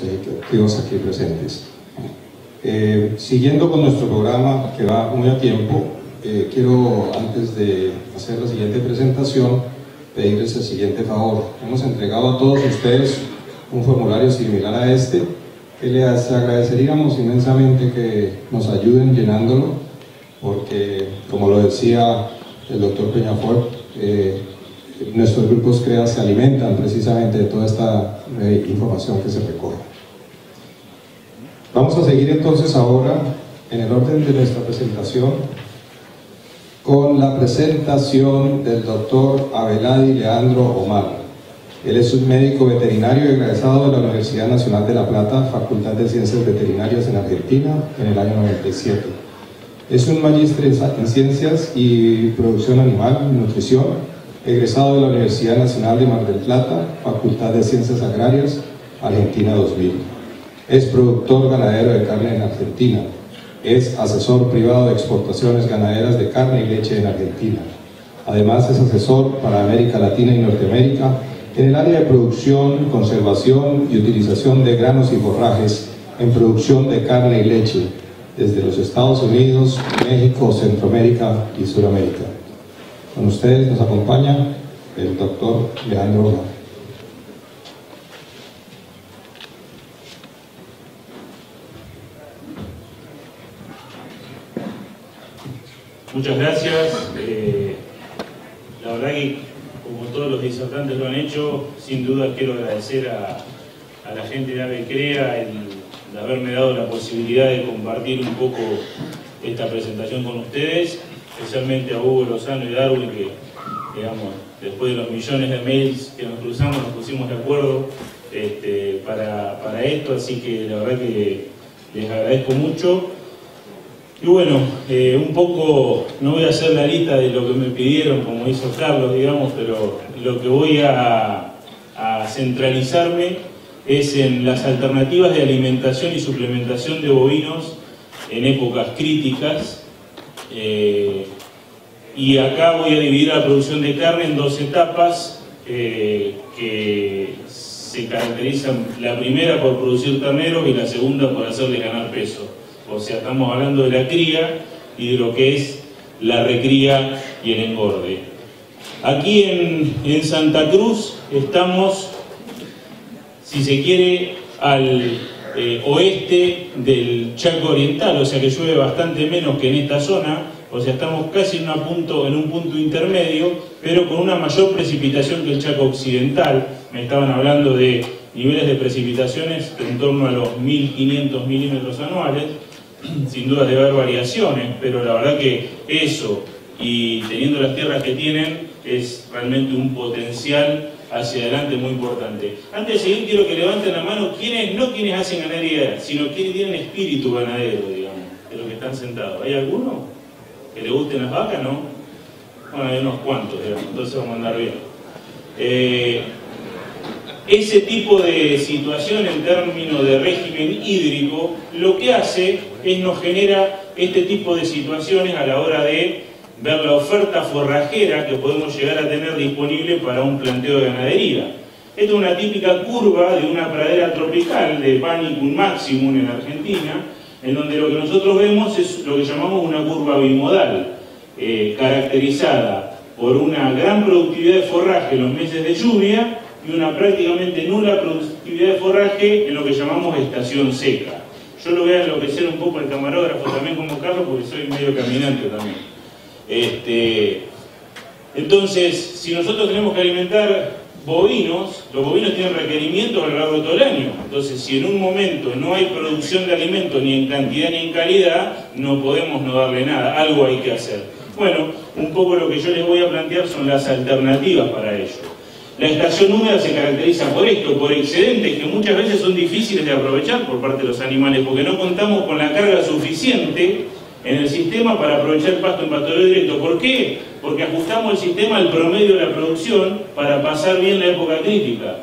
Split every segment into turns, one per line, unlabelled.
los ejecutivos aquí presentes. Siguiendo con nuestro programa, que va muy a tiempo, quiero, antes de hacer la siguiente presentación, pedirles el siguiente favor. Hemos entregado a todos ustedes un formulario similar a este, que les agradeceríamos inmensamente que nos ayuden llenándolo, porque, como lo decía el doctor Peñafort, nuestros grupos CREA se alimentan precisamente de toda esta información que se recoge. Vamos a seguir entonces ahora, en el orden de nuestra presentación, con la presentación del doctor Abeladi Leandro Omar. Él es un médico veterinario egresado de la Universidad Nacional de La Plata, Facultad de Ciencias Veterinarias en Argentina, en el año 97. Es un magíster en Ciencias y Producción Animal y Nutrición, egresado de la Universidad Nacional de Mar del Plata, Facultad de Ciencias Agrarias, Argentina 2000. Es productor ganadero de carne en Argentina. Es asesor privado de exportaciones ganaderas de carne y leche en Argentina. Además es asesor para América Latina y Norteamérica en el área de producción, conservación y utilización de granos y forrajes en producción de carne y leche desde los Estados Unidos, México, Centroamérica y Sudamérica. Con ustedes nos acompaña el doctor Leandro Omar.
Muchas gracias. La verdad que, como todos los disertantes lo han hecho, sin duda quiero agradecer a la gente de AVECREA el haberme dado la posibilidad de compartir un poco esta presentación con ustedes, especialmente a Hugo Lozano y Darwin, que, digamos, después de los millones de mails que nos cruzamos, nos pusimos de acuerdo para esto, así que la verdad que les agradezco mucho. Y bueno, un poco, no voy a hacer la lista de lo que me pidieron, como hizo Carlos, digamos, pero lo que voy a centralizarme es en las alternativas de alimentación y suplementación de bovinos en épocas críticas. Y acá voy a dividir la producción de carne en dos etapas que se caracterizan, la primera por producir terneros y la segunda por hacerle ganar peso. O sea, estamos hablando de la cría y de lo que es la recría y el engorde. Aquí en Santa Cruz estamos, si se quiere, al oeste del Chaco Oriental, o sea que llueve bastante menos que en esta zona, o sea, estamos casi en un punto intermedio, pero con una mayor precipitación que el Chaco Occidental. Me estaban hablando de niveles de precipitaciones en torno a los 1.500 milímetros anuales. Sin duda debe haber variaciones, pero la verdad que eso, y teniendo las tierras que tienen, es realmente un potencial hacia adelante muy importante. Antes de seguir, quiero que levanten la mano no quienes hacen ganadería, sino quienes tienen espíritu ganadero, digamos, de los que están sentados. ¿Hay alguno que le gusten las vacas, no? Bueno, hay unos cuantos, digamos, entonces vamos a andar bien. Ese tipo de situación en términos de régimen hídrico, lo que hace es nos genera este tipo de situaciones a la hora de ver la oferta forrajera que podemos llegar a tener disponible para un planteo de ganadería. Esta es una típica curva de una pradera tropical de Panicum maximum en Argentina, en donde lo que nosotros vemos es lo que llamamos una curva bimodal, caracterizada por una gran productividad de forraje en los meses de lluvia y una prácticamente nula productividad de forraje en lo que llamamos estación seca. Yo lo voy a enloquecer un poco al camarógrafo también como Carlos, porque soy medio caminante también. Entonces, si nosotros tenemos que alimentar bovinos, los bovinos tienen requerimientos a lo largo de todo el año. Entonces, si en un momento no hay producción de alimentos ni en cantidad ni en calidad, no podemos no darle nada, algo hay que hacer. Bueno, un poco lo que yo les voy a plantear son las alternativas para ello. La estación húmeda se caracteriza por esto, por excedentes que muchas veces son difíciles de aprovechar por parte de los animales, porque no contamos con la carga suficiente en el sistema para aprovechar pasto en pastoreo directo. ¿Por qué? Porque ajustamos el sistema al promedio de la producción para pasar bien la época crítica.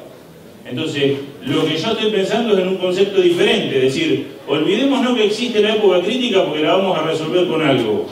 Entonces, lo que yo estoy pensando es en un concepto diferente, es decir, olvidémonos que existe la época crítica porque la vamos a resolver con algo.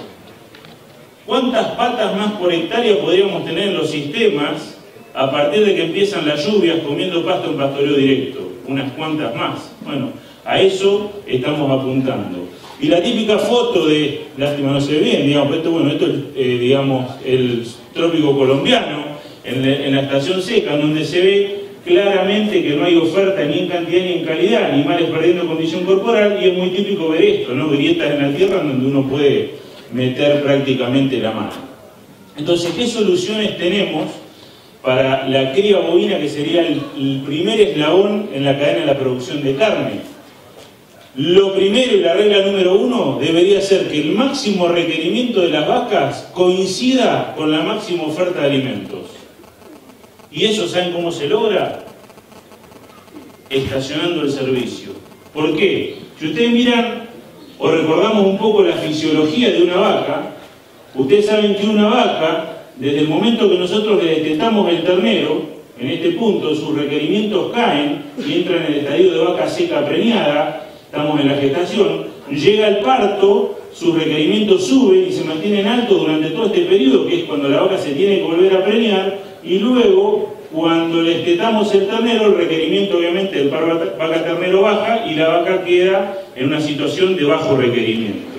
¿Cuántas patas más por hectárea podríamos tener en los sistemas a partir de que empiezan las lluvias, comiendo pasto en pastoreo directo, unas cuantas más. Bueno, a eso estamos apuntando. Y la típica foto de, lástima no se ve bien, digamos, esto es, digamos, el trópico colombiano, en la estación seca, donde se ve claramente que no hay oferta ni en cantidad ni en calidad, animales perdiendo condición corporal, y es muy típico ver esto, ¿no? Grietas en la tierra donde uno puede meter prácticamente la mano. Entonces, ¿qué soluciones tenemos para la cría bovina, que sería el primer eslabón en la cadena de la producción de carne? Lo primero y la regla número 1 debería ser que el máximo requerimiento de las vacas coincida con la máxima oferta de alimentos. ¿Y eso saben cómo se logra? Estacionando el servicio. ¿Por qué? Si ustedes miran o recordamos un poco la fisiología de una vaca, ustedes saben que una vaca, desde el momento que nosotros le destetamos el ternero, en este punto sus requerimientos caen y entran en el estadio de vaca seca preñada. Estamos en la gestación, llega el parto, sus requerimientos suben y se mantienen altos durante todo este periodo, que es cuando la vaca se tiene que volver a preñar, y luego, cuando le destetamos el ternero, el requerimiento obviamente del par vaca-ternero baja y la vaca queda en una situación de bajo requerimiento.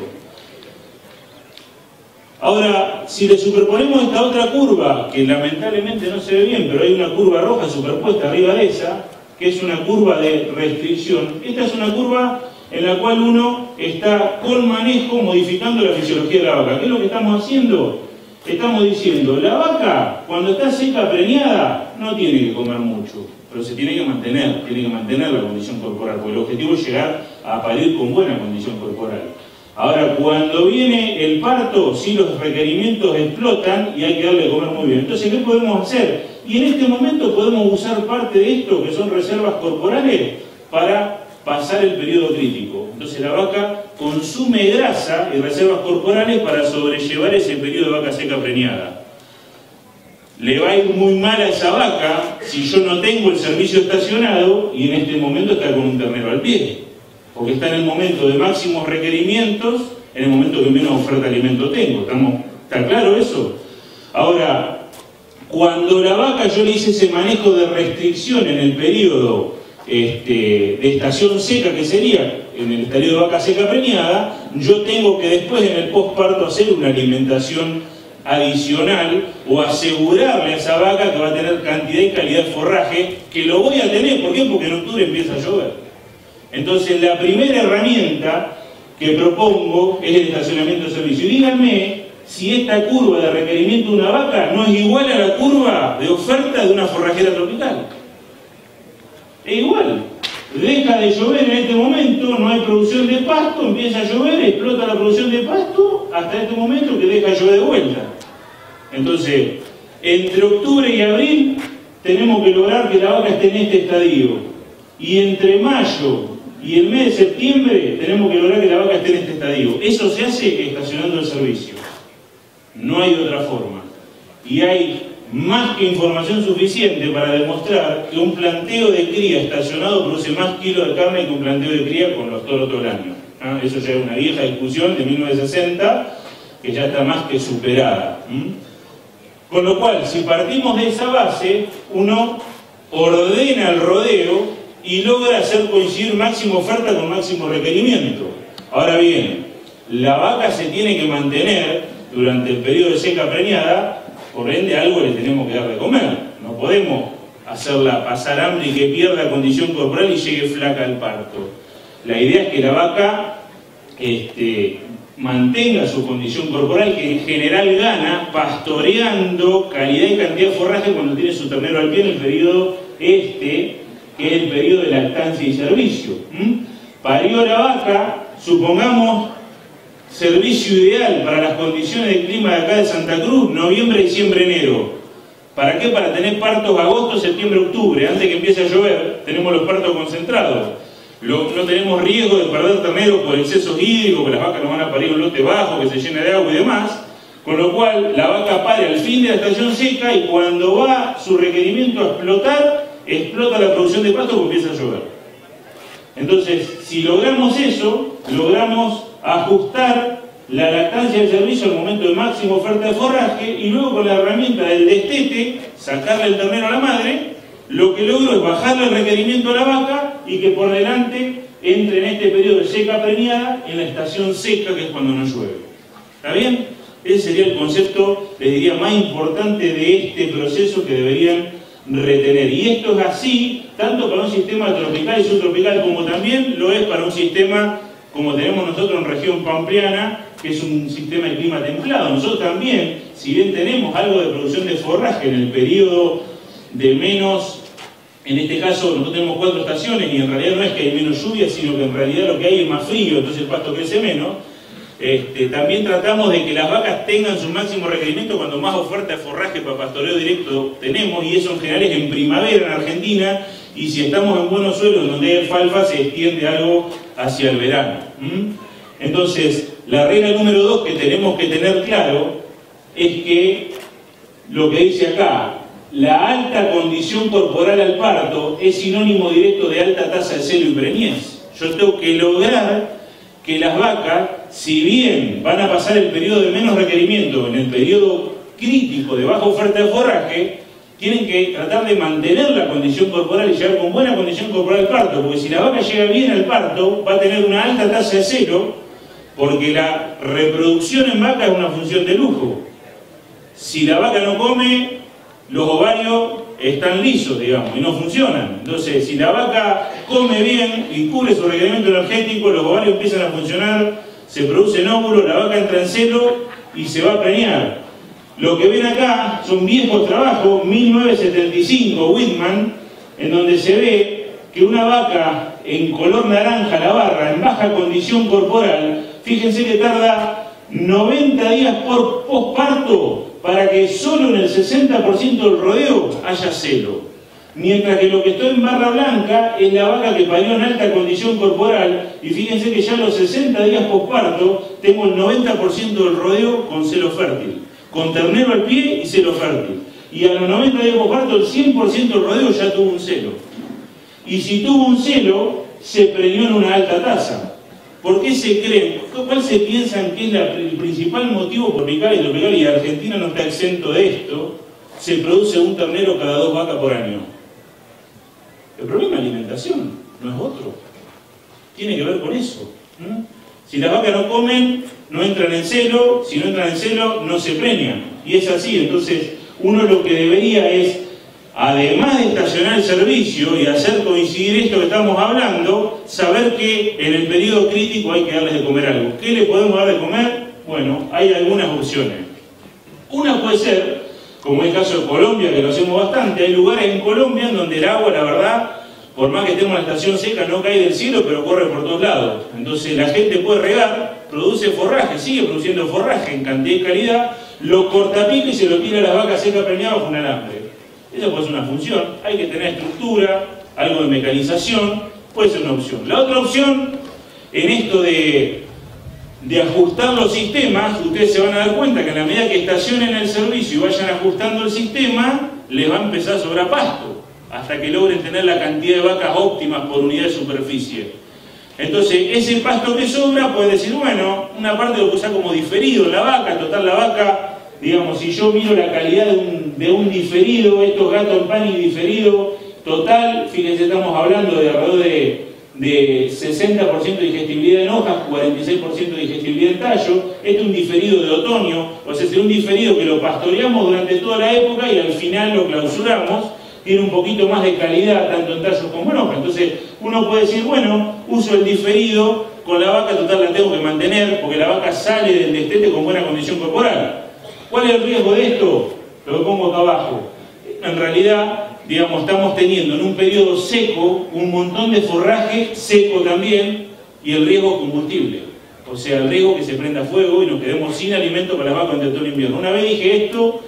Ahora, si le superponemos esta otra curva, que lamentablemente no se ve bien, pero hay una curva roja superpuesta arriba de esa, que es una curva de restricción. Esta es una curva en la cual uno está con manejo modificando la fisiología de la vaca. ¿Qué es lo que estamos haciendo? Estamos diciendo, la vaca cuando está seca preñada no tiene que comer mucho, pero se tiene que mantener la condición corporal, porque el objetivo es llegar a parir con buena condición corporal. Ahora, cuando viene el parto, sí los requerimientos explotan y hay que darle de comer muy bien. Entonces, ¿qué podemos hacer? Y en este momento podemos usar parte de esto, que son reservas corporales, para pasar el periodo crítico. Entonces la vaca consume grasa y reservas corporales para sobrellevar ese periodo de vaca seca preñada. Le va a ir muy mal a esa vaca si yo no tengo el servicio estacionado y en este momento está con un ternero al pie, porque está en el momento de máximos requerimientos, en el momento que menos oferta de alimento tengo. ¿Está claro eso? Ahora, cuando la vaca yo le hice ese manejo de restricción en el periodo de estación seca, que sería en el estadio de vaca seca preñada, yo tengo que después en el posparto hacer una alimentación adicional o asegurarle a esa vaca que va a tener cantidad y calidad de forraje, que lo voy a tener. ¿Por qué? Porque en octubre empieza a llover. Entonces la primera herramienta que propongo es el estacionamiento de servicio. Y díganme si esta curva de requerimiento de una vaca no es igual a la curva de oferta de una forrajera tropical. Es igual. Deja de llover en este momento, no hay producción de pasto, empieza a llover, explota la producción de pasto, hasta este momento que deja de llover de vuelta. Entonces, entre octubre y abril tenemos que lograr que la vaca esté en este estadio. Y entre mayo y el mes de septiembre tenemos que lograr que la vaca esté en este estadio. Eso se hace estacionando el servicio. No hay de otra forma. Y hay más que información suficiente para demostrar que un planteo de cría estacionado produce más kilos de carne que un planteo de cría con los toros todo el año. Eso ya es una vieja discusión de 1960 que ya está más que superada. Con lo cual, si partimos de esa base, uno ordena el rodeo y logra hacer coincidir máxima oferta con máximo requerimiento. Ahora bien, la vaca se tiene que mantener durante el periodo de seca preñada, por ende algo le tenemos que dar de comer. No podemos hacerla pasar hambre y que pierda condición corporal y llegue flaca al parto. La idea es que la vaca mantenga su condición corporal, que en general gana pastoreando calidad y cantidad de forraje cuando tiene su ternero al pie en el periodo que es el periodo de lactancia y servicio. Parió la vaca, supongamos, servicio ideal para las condiciones de clima de acá de Santa Cruz, noviembre, diciembre, enero. ¿Para qué? Para tener partos agosto, septiembre, octubre. Antes que empiece a llover, tenemos los partos concentrados. No tenemos riesgo de perder ternero por excesos hídricos, que las vacas nos van a parir un lote bajo, que se llena de agua y demás. Con lo cual, la vaca pare al fin de la estación seca y cuando va su requerimiento a explotar, explota la producción de pasto porque empieza a llover. Entonces, si logramos eso, logramos ajustar la lactancia del servicio al momento de máxima oferta de forraje, y luego con la herramienta del destete, sacarle el ternero a la madre, lo que logro es bajarle el requerimiento a la vaca y que por delante entre en este periodo de seca preñada en la estación seca, que es cuando no llueve. ¿Está bien? Ese sería el concepto, les diría, más importante de este proceso que deberían retener. Y esto es así, tanto para un sistema tropical y subtropical, como también lo es para un sistema como tenemos nosotros en región pampeana, que es un sistema de clima templado. Nosotros también, si bien tenemos algo de producción de forraje en el periodo de menos, en este caso nosotros tenemos 4 estaciones y en realidad no es que hay menos lluvia, sino que en realidad lo que hay es más frío, entonces el pasto crece menos. También tratamos de que las vacas tengan su máximo requerimiento cuando más oferta de forraje para pastoreo directo tenemos, y eso en general es en primavera en Argentina, y si estamos en buenos suelos donde hay alfalfa se extiende algo hacia el verano. Entonces, la regla número 2 que tenemos que tener claro es que lo que dice acá, la alta condición corporal al parto es sinónimo directo de alta tasa de celo y preñez. Yo tengo que lograr que las vacas, si bien van a pasar el periodo de menos requerimiento en el periodo crítico de baja oferta de forraje, tienen que tratar de mantener la condición corporal y llegar con buena condición corporal al parto, porque si la vaca llega bien al parto, va a tener una alta tasa de celo, porque la reproducción en vaca es una función de lujo. Si la vaca no come, los ovarios están lisos, digamos, y no funcionan. Entonces, si la vaca come bien y cubre su requerimiento energético, los ovarios empiezan a funcionar, se producen óvulos, la vaca entra en celo y se va a preñar. Lo que ven acá son viejos trabajos, 1975, Whitman, en donde se ve que una vaca en color naranja, la barra, en baja condición corporal, fíjense que tarda 90 días por posparto para que solo en el 60% del rodeo haya celo. Mientras que lo que estoy en barra blanca es la vaca que parió en alta condición corporal, y fíjense que ya a los 60 días posparto tengo el 90% del rodeo con celo fértil, con ternero al pie y celo fértil. Y a los 90 días posparto el 100% del rodeo ya tuvo un celo. Y si tuvo un celo, se preñó en una alta tasa. ¿Por qué se creen? ¿Cuál se piensan que es el principal motivo por tropical y tropical, y Argentina no está exento de esto? Se produce un ternero cada 2 vacas por año. El problema es alimentación, no es otro. Tiene que ver con eso. Si las vacas no comen, no entran en celo. Si no entran en celo, no se preñan. Y es así. Entonces, uno lo que debería es, además de estacionar el servicio y hacer coincidir esto que estamos hablando, saber que en el periodo crítico hay que darles de comer algo. ¿Qué le podemos dar de comer? Bueno, hay algunas opciones. Una puede ser, como es el caso de Colombia, que lo hacemos bastante. Hay lugares en Colombia en donde el agua, la verdad, por más que estemos en la estación seca, no cae del cielo, pero corre por todos lados. Entonces la gente puede regar, produce forraje, sigue produciendo forraje en cantidad y calidad, lo cortapica y se lo tira a las vacas secas preñadas bajo un alambre. Esa puede ser una función. Hay que tener estructura, algo de mecanización, puede ser una opción. La otra opción, en esto de ajustar los sistemas, ustedes se van a dar cuenta que en la medida que estacionen el servicio y vayan ajustando el sistema, les va a empezar a sobrar pasto, hasta que logren tener la cantidad de vacas óptimas por unidad de superficie. Entonces, ese pasto que sobra, puede decir, bueno, una parte lo puedo usar como diferido en la vaca. Total, la vaca, digamos, si yo miro la calidad de un diferido, estos gatos en pan y diferido, total, fíjense, estamos hablando de alrededor de 60% de digestibilidad en hojas, 46% de digestibilidad en tallo. Este es un diferido de otoño, o sea, es un diferido que lo pastoreamos durante toda la época y al final lo clausuramos. Tiene un poquito más de calidad, tanto en tallos como en hojas. Entonces, uno puede decir, bueno, uso el diferido, con la vaca total la tengo que mantener, porque la vaca sale del destete con buena condición corporal. ¿Cuál es el riesgo de esto? Lo que pongo acá abajo. En realidad, digamos, estamos teniendo en un periodo seco un montón de forraje seco también, y el riesgo es combustible. O sea, el riesgo que se prenda fuego y nos quedemos sin alimento para las vacas durante todo el invierno. Una vez dije esto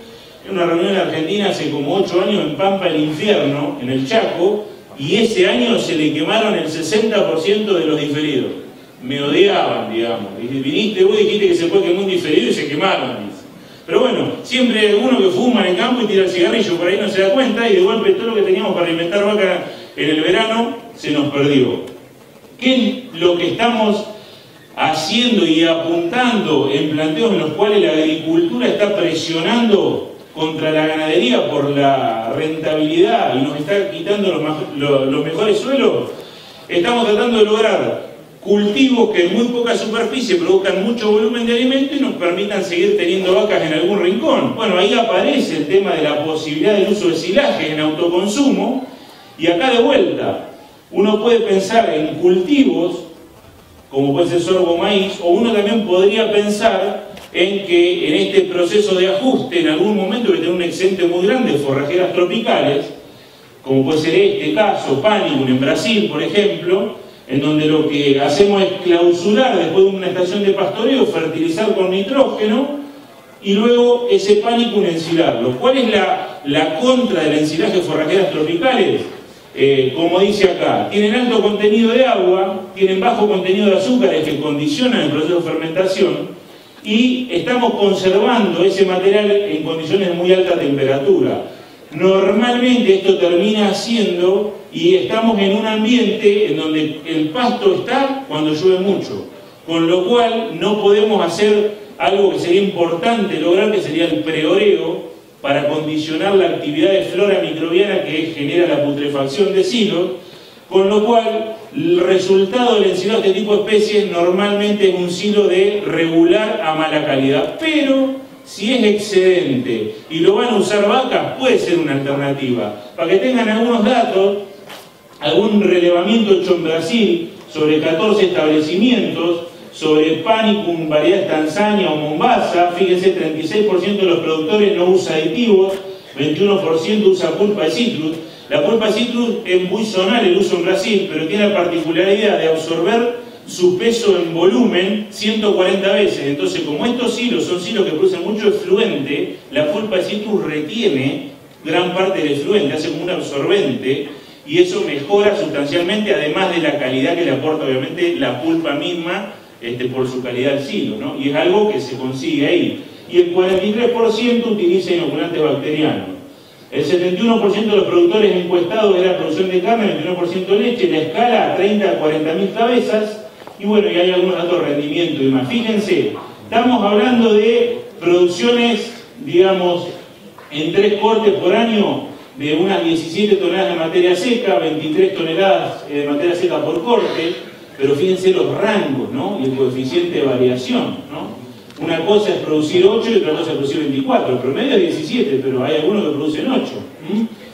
en una reunión en Argentina hace como 8 años en Pampa el Infierno, en el Chaco, y ese año se le quemaron el 60% de los diferidos. Me odiaban, digamos. Viniste vos y dijiste que se puede quemar un diferido y se quemaron. Pero bueno, siempre hay uno que fuma en el campo y tira el cigarrillo, por ahí no se da cuenta, y de golpe todo lo que teníamos para alimentar vaca en el verano se nos perdió. ¿Qué es lo que estamos haciendo y apuntando en planteos en los cuales la agricultura está presionando contra la ganadería por la rentabilidad y nos está quitando los mejores suelos, estamos tratando de lograr cultivos que en muy poca superficie produzcan mucho volumen de alimento y nos permitan seguir teniendo vacas en algún rincón. Bueno, ahí aparece el tema de la posibilidad del uso de silajes en autoconsumo, y acá de vuelta uno puede pensar en cultivos como puede ser sorgo o maíz, o uno también podría pensar en que en este proceso de ajuste en algún momento que tener un excedente muy grande de forrajeras tropicales, como puede ser este caso, Panicum en Brasil, por ejemplo, en donde lo que hacemos es clausurar después de una estación de pastoreo, fertilizar con nitrógeno y luego ese Panicum ensilarlo. ¿Cuál es la contra del ensilaje de forrajeras tropicales? Como dice acá, tienen alto contenido de agua, tienen bajo contenido de azúcares que condicionan el proceso de fermentación y estamos conservando ese material en condiciones de muy alta temperatura. Normalmente esto termina siendo, y estamos en un ambiente en donde el pasto está cuando llueve mucho, con lo cual no podemos hacer algo que sería importante lograr, que sería el preoreo, para condicionar la actividad de flora microbiana que genera la putrefacción de silos, con lo cual el resultado del ensilado de este tipo de especies normalmente es un silo de regular a mala calidad, pero si es excedente y lo van a usar vacas, puede ser una alternativa. Para que tengan algunos datos, algún relevamiento hecho en Brasil sobre 14 establecimientos, sobre Panicum, variedad Tanzania o Mombasa, fíjense, 36% de los productores no usa aditivos, 21% usa pulpa de citrus. La pulpa de citrus es muy zonal el uso en Brasil, pero tiene la particularidad de absorber su peso en volumen 140 veces. Entonces, como estos silos son silos que producen mucho efluente, la pulpa de citrus retiene gran parte del efluente, hace como un absorbente, y eso mejora sustancialmente, además de la calidad que le aporta obviamente la pulpa misma, por su calidad del silo, ¿no? Y es algo que se consigue ahí. Y el 43% utiliza inoculantes bacterianos. El 71% de los productores encuestados de la producción de carne, el 21% de leche, la escala a 30 a 40.000 cabezas, y bueno, y hay algunos datos de rendimiento y demás. Fíjense, estamos hablando de producciones, digamos, en 3 cortes por año, de unas 17 toneladas de materia seca, 23 toneladas de materia seca por corte. Pero fíjense los rangos, ¿no? Y el coeficiente de variación, ¿no? Una cosa es producir 8 y otra cosa es producir 24. El promedio es 17, pero hay algunos que producen 8.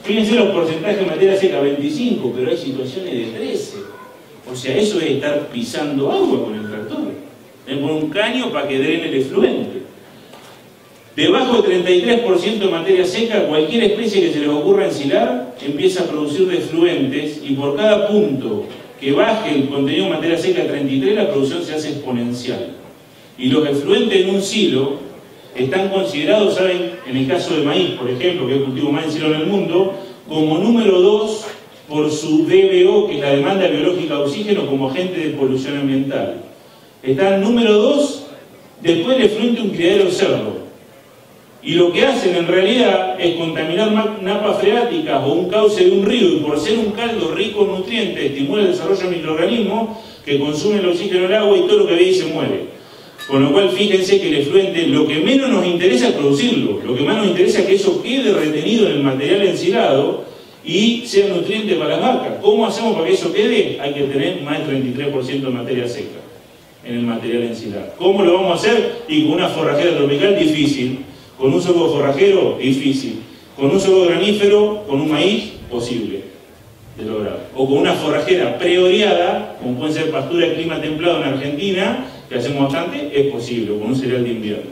Fíjense los porcentajes de materia seca, 25, pero hay situaciones de 13. O sea, eso es estar pisando agua con el tractor. Con un caño para que drene el efluente. Debajo del 33% de materia seca, cualquier especie que se les ocurra ensilar empieza a producir defluentes, y por cada punto que baje el contenido de materia seca a 33, la producción se hace exponencial. Y los efluentes en un silo están considerados, ¿saben? En el caso de maíz, por ejemplo, que es el cultivo más ensilado en el mundo, como número 2 por su DBO, que es la demanda biológica de oxígeno, como agente de polución ambiental. Está en número 2, después del efluente un criadero cerdo. Y lo que hacen en realidad es contaminar napas freáticas o un cauce de un río, y por ser un caldo rico en nutrientes estimula el desarrollo de microorganismos que consumen el oxígeno del agua, y todo lo que ve ahí se muere. Con lo cual fíjense que el efluente, lo que menos nos interesa es producirlo, lo que más nos interesa es que eso quede retenido en el material ensilado y sea nutriente para las vacas. ¿Cómo hacemos para que eso quede? Hay que tener más del 33% de materia seca en el material ensilado. ¿Cómo lo vamos a hacer? Y con una forrajera tropical, difícil. Con un sorgo forrajero, difícil. Con un sorgo granífero, con un maíz, posible de lograr. O con una forrajera preoreada, como puede ser pastura de clima templado en Argentina, que hacemos bastante, es posible, o con un cereal de invierno.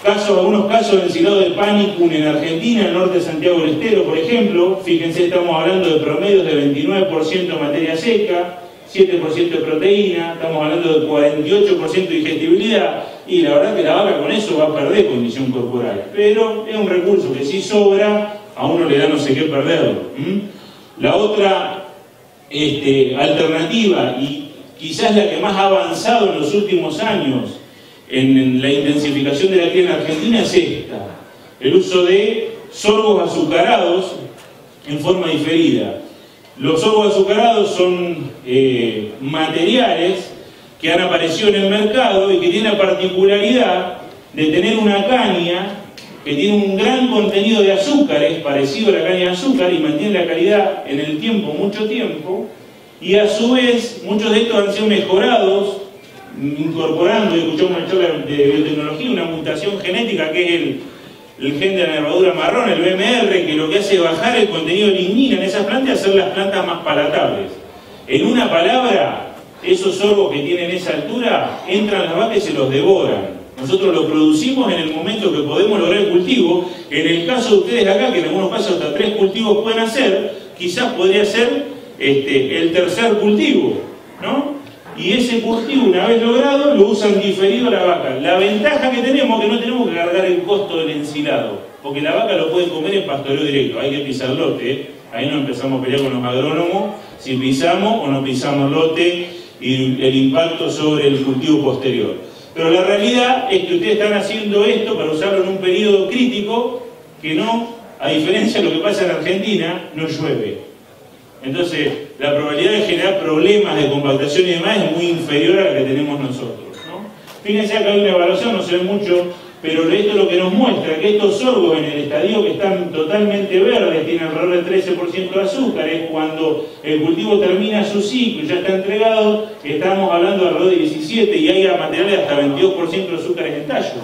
Algunos casos de ensilado de Panicum en Argentina, en el norte de Santiago del Estero, por ejemplo. Fíjense, estamos hablando de promedios de 29% de materia seca, 7% de proteína, estamos hablando de 48% de digestibilidad, y la verdad que la vaca con eso va a perder condición corporal, pero es un recurso que si sobra, a uno le da no sé qué perderlo. La otra alternativa, y quizás la que más ha avanzado en los últimos años en la intensificación de la cría en Argentina, es esta: el uso de sorgos azucarados en forma diferida. Los sorgos azucarados son materiales que han aparecido en el mercado y que tienen la particularidad de tener una caña que tiene un gran contenido de azúcares, parecido a la caña de azúcar, y mantiene la calidad en el tiempo, mucho tiempo, y a su vez muchos de estos han sido mejorados, incorporando, escuchamos una charla de biotecnología, una mutación genética que es el gen de la nervadura marrón, el BMR, que lo que hace es bajar el contenido de lignina en esas plantas y hacer las plantas más palatables. En una palabra, esos sorbos que tienen esa altura, entran las vacas y se los devoran. Nosotros lo producimos en el momento que podemos lograr el cultivo. En el caso de ustedes acá, que en algunos casos hasta 3 cultivos pueden hacer, quizás podría ser el tercer cultivo, ¿no? Y ese cultivo, una vez logrado, lo usan diferido a la vaca. La ventaja que tenemos es que no tenemos que cargar el costo del ensilado, porque la vaca lo puede comer en pastoreo directo. Hay que pisar lote, ¿eh? Ahí no empezamos a pelear con los agrónomos si pisamos o no pisamos lote y el impacto sobre el cultivo posterior. Pero la realidad es que ustedes están haciendo esto para usarlo en un periodo crítico que no, a diferencia de lo que pasa en Argentina, no llueve. Entonces, la probabilidad de generar problemas de compactación y demás es muy inferior a la que tenemos nosotros, ¿no? Fíjense acá hay una evaluación, no se ve mucho, pero esto es lo que nos muestra, que estos sorbos en el estadio que están totalmente verdes, tienen alrededor del 13% de azúcares, cuando el cultivo termina su ciclo y ya está entregado, estamos hablando de alrededor de 17 y hay materiales de hasta 22% de azúcares en tallo.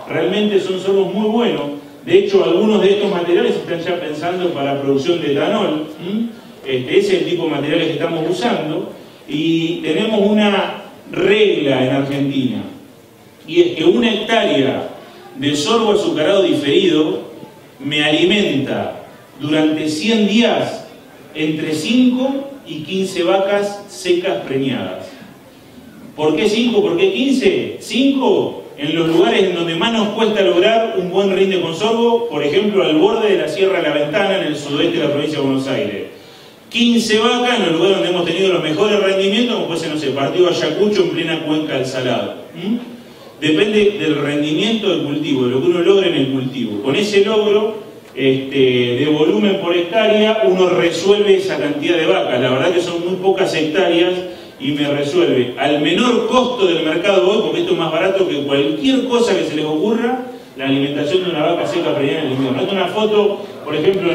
Realmente son sorbos muy buenos. De hecho, algunos de estos materiales están ya pensando para producción de etanol. Ese es el tipo de materiales que estamos usando. Y tenemos una regla en Argentina, y es que 1 hectárea de sorgo azucarado diferido me alimenta durante 100 días entre 5 y 15 vacas secas preñadas. ¿Por qué 5? ¿Por qué 15? 5 en los lugares en donde más nos cuesta lograr un buen rinde con sorgo, por ejemplo al borde de la Sierra de la Ventana, en el sudoeste de la provincia de Buenos Aires. 15 vacas en los lugares donde hemos tenido los mejores rendimientos, como puede ser, no sé, partido Ayacucho en plena cuenca del Salado. Depende del rendimiento del cultivo, de lo que uno logre en el cultivo. Con ese logro de volumen por hectárea, uno resuelve esa cantidad de vacas. La verdad que son muy pocas hectáreas y me resuelve al menor costo del mercado hoy, porque esto es más barato que cualquier cosa que se les ocurra, la alimentación de una vaca seca preñada en el invierno. Esta es una foto, por ejemplo,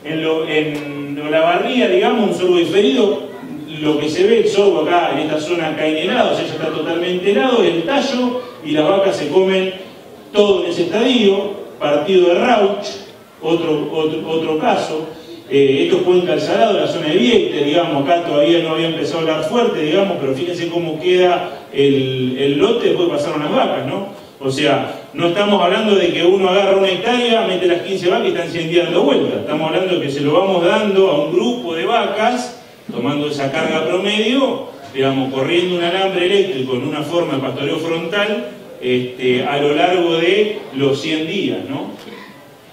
en Olavarría, digamos, un sorgo diferido. Lo que se ve, el sorgo acá, en esta zona cae en helado, o sea, ya está totalmente helado, el tallo, y las vacas se comen todo en ese estadio. Partido de Rauch, otro caso. Esto es Cuenca del Salado, la zona de Viete, digamos, acá todavía no había empezado a hablar fuerte, digamos, pero fíjense cómo queda el lote después de pasar unas vacas, ¿no? O sea, no estamos hablando de que uno agarra 1 hectárea, mete las 15 vacas y están 100 días dando vueltas. Estamos hablando de que se lo vamos dando a un grupo de vacas, tomando esa carga promedio, digamos, corriendo un alambre eléctrico en una forma de pastoreo frontal a lo largo de los 100 días, ¿no?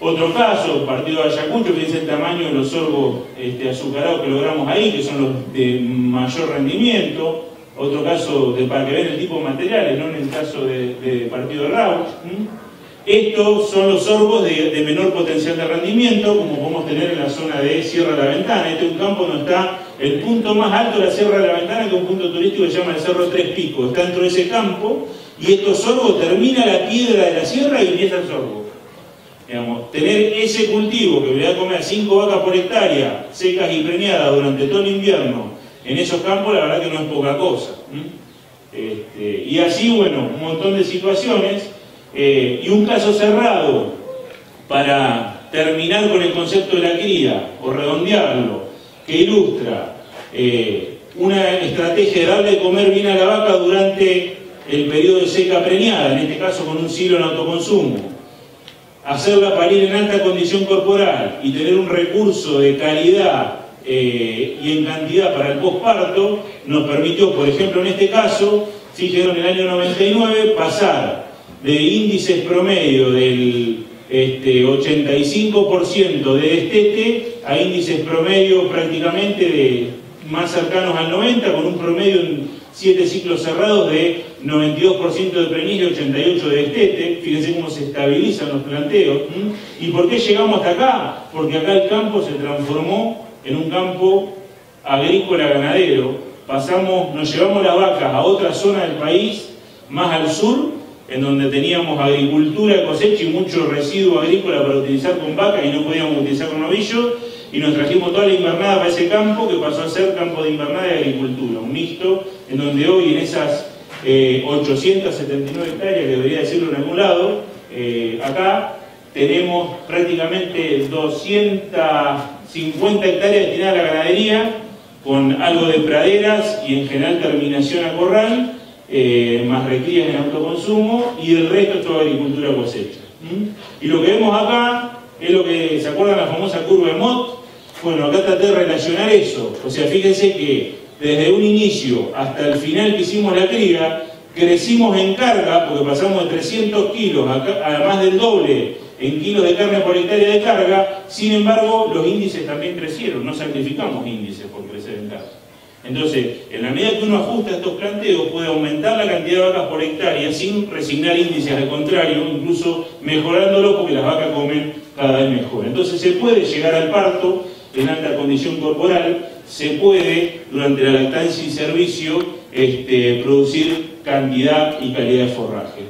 Otro caso, partido de Ayacucho, que es el tamaño de los sorbos azucarados que logramos ahí, que son los de mayor rendimiento. Otro caso, para que vean el tipo de materiales, no en el caso de partido de Rauch. Estos son los sorbos de menor potencial de rendimiento, como podemos tener en la zona de Sierra de la Ventana. Este es un campo donde está el punto más alto de la Sierra de la Ventana, que es un punto turístico que se llama el Cerro Tres Picos. Está dentro de ese campo, y estos sorbos termina la piedra de la sierra y empieza el sorbo. Digamos, tener ese cultivo que le da a comer 5 vacas por hectárea, secas y preñadas durante todo el invierno, en esos campos, la verdad que no es poca cosa. Y así, bueno, un montón de situaciones. Y un caso cerrado, para terminar con el concepto de la cría, o redondearlo, que ilustra una estrategia de darle de comer bien a la vaca durante el periodo de seca preñada, en este caso con un ciclo en autoconsumo, hacerla parir en alta condición corporal y tener un recurso de calidad y en cantidad para el posparto, nos permitió, por ejemplo, en este caso, fíjense, en el año 99, pasar de índices promedio del 85% de destete a índices promedio prácticamente de más cercanos al 90%, con un promedio en 7 ciclos cerrados de 92% de preñez y 88% de destete. Fíjense cómo se estabilizan los planteos. ¿Y por qué llegamos hasta acá? Porque acá el campo se transformó en un campo agrícola ganadero, nos llevamos las vacas a otra zona del país, más al sur, en donde teníamos agricultura de cosecha y mucho residuo agrícola para utilizar con vacas y no podíamos utilizar con novillos, y nos trajimos toda la invernada para ese campo que pasó a ser campo de invernada y agricultura, un mixto, en donde hoy en esas 879 hectáreas, que debería decirlo en algún lado, acá tenemos prácticamente 250 hectáreas destinadas a la ganadería, con algo de praderas y en general terminación a corral, más recrías en autoconsumo, y el resto es toda agricultura cosecha. Y lo que vemos acá es lo que, ¿se acuerdan la famosa curva de Mott? Bueno, acá traté de relacionar eso. O sea, fíjense que desde un inicio hasta el final que hicimos la cría, crecimos en carga, porque pasamos de 300 kilos a más del doble en kilos de carne por hectárea de carga. Sin embargo, los índices también crecieron, no sacrificamos índices por crecer en carga. Entonces, en la medida que uno ajusta estos planteos, puede aumentar la cantidad de vacas por hectárea sin resignar índices, al contrario, incluso mejorándolo, porque las vacas comen cada vez mejor. Entonces se puede llegar al parto en alta condición corporal, se puede durante la lactancia y servicio producir cantidad y calidad de forraje.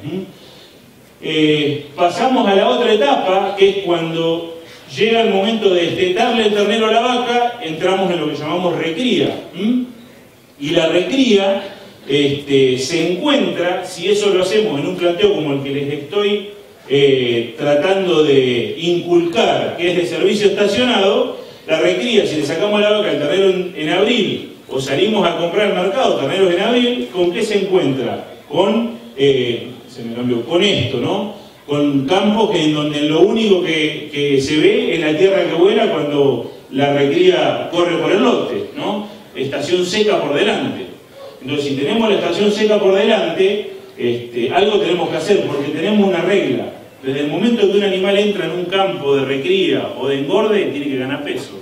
Pasamos a la otra etapa, que es cuando llega el momento de destetarle el ternero a la vaca, entramos en lo que llamamos recría. Y la recría se encuentra, si eso lo hacemos en un planteo como el que les estoy tratando de inculcar, que es de servicio estacionado, la recría, si le sacamos a la vaca el ternero en abril, o salimos a comprar al mercado terneros en abril, ¿con qué se encuentra? Con esto, ¿no? Con campos en donde lo único que se ve es la tierra que vuela cuando la recría corre por el lote, ¿no? Estación seca por delante. Entonces, si tenemos la estación seca por delante, algo tenemos que hacer, porque tenemos una regla. Desde el momento que un animal entra en un campo de recría o de engorde, tiene que ganar peso.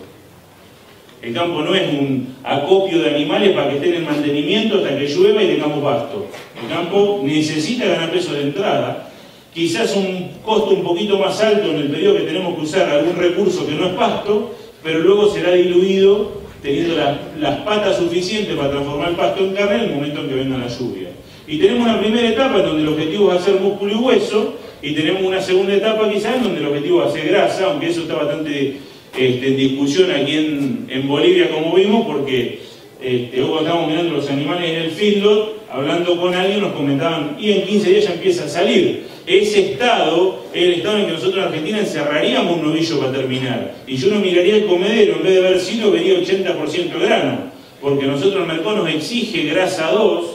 El campo no es un acopio de animales para que estén en mantenimiento hasta que llueva y tengamos pasto. El campo necesita ganar peso de entrada. Quizás un costo un poquito más alto en el periodo que tenemos que usar algún recurso que no es pasto, pero luego será diluido teniendo las patas suficientes para transformar el pasto en carne en el momento en que venga la lluvia. Y tenemos una primera etapa en donde el objetivo es hacer músculo y hueso, y tenemos una segunda etapa quizás en donde el objetivo es hacer grasa, aunque eso está bastante en discusión aquí en Bolivia, como vimos, porque hoy cuando estábamos mirando los animales en el feedlot, hablando con alguien nos comentaban, y en 15 días ya empieza a salir. Ese estado es el estado en que nosotros en Argentina encerraríamos un novillo para terminar. Y yo no miraría el comedero, en vez de ver silo, vería 80% grano. Porque nosotros el mercado nos exige grasa 2,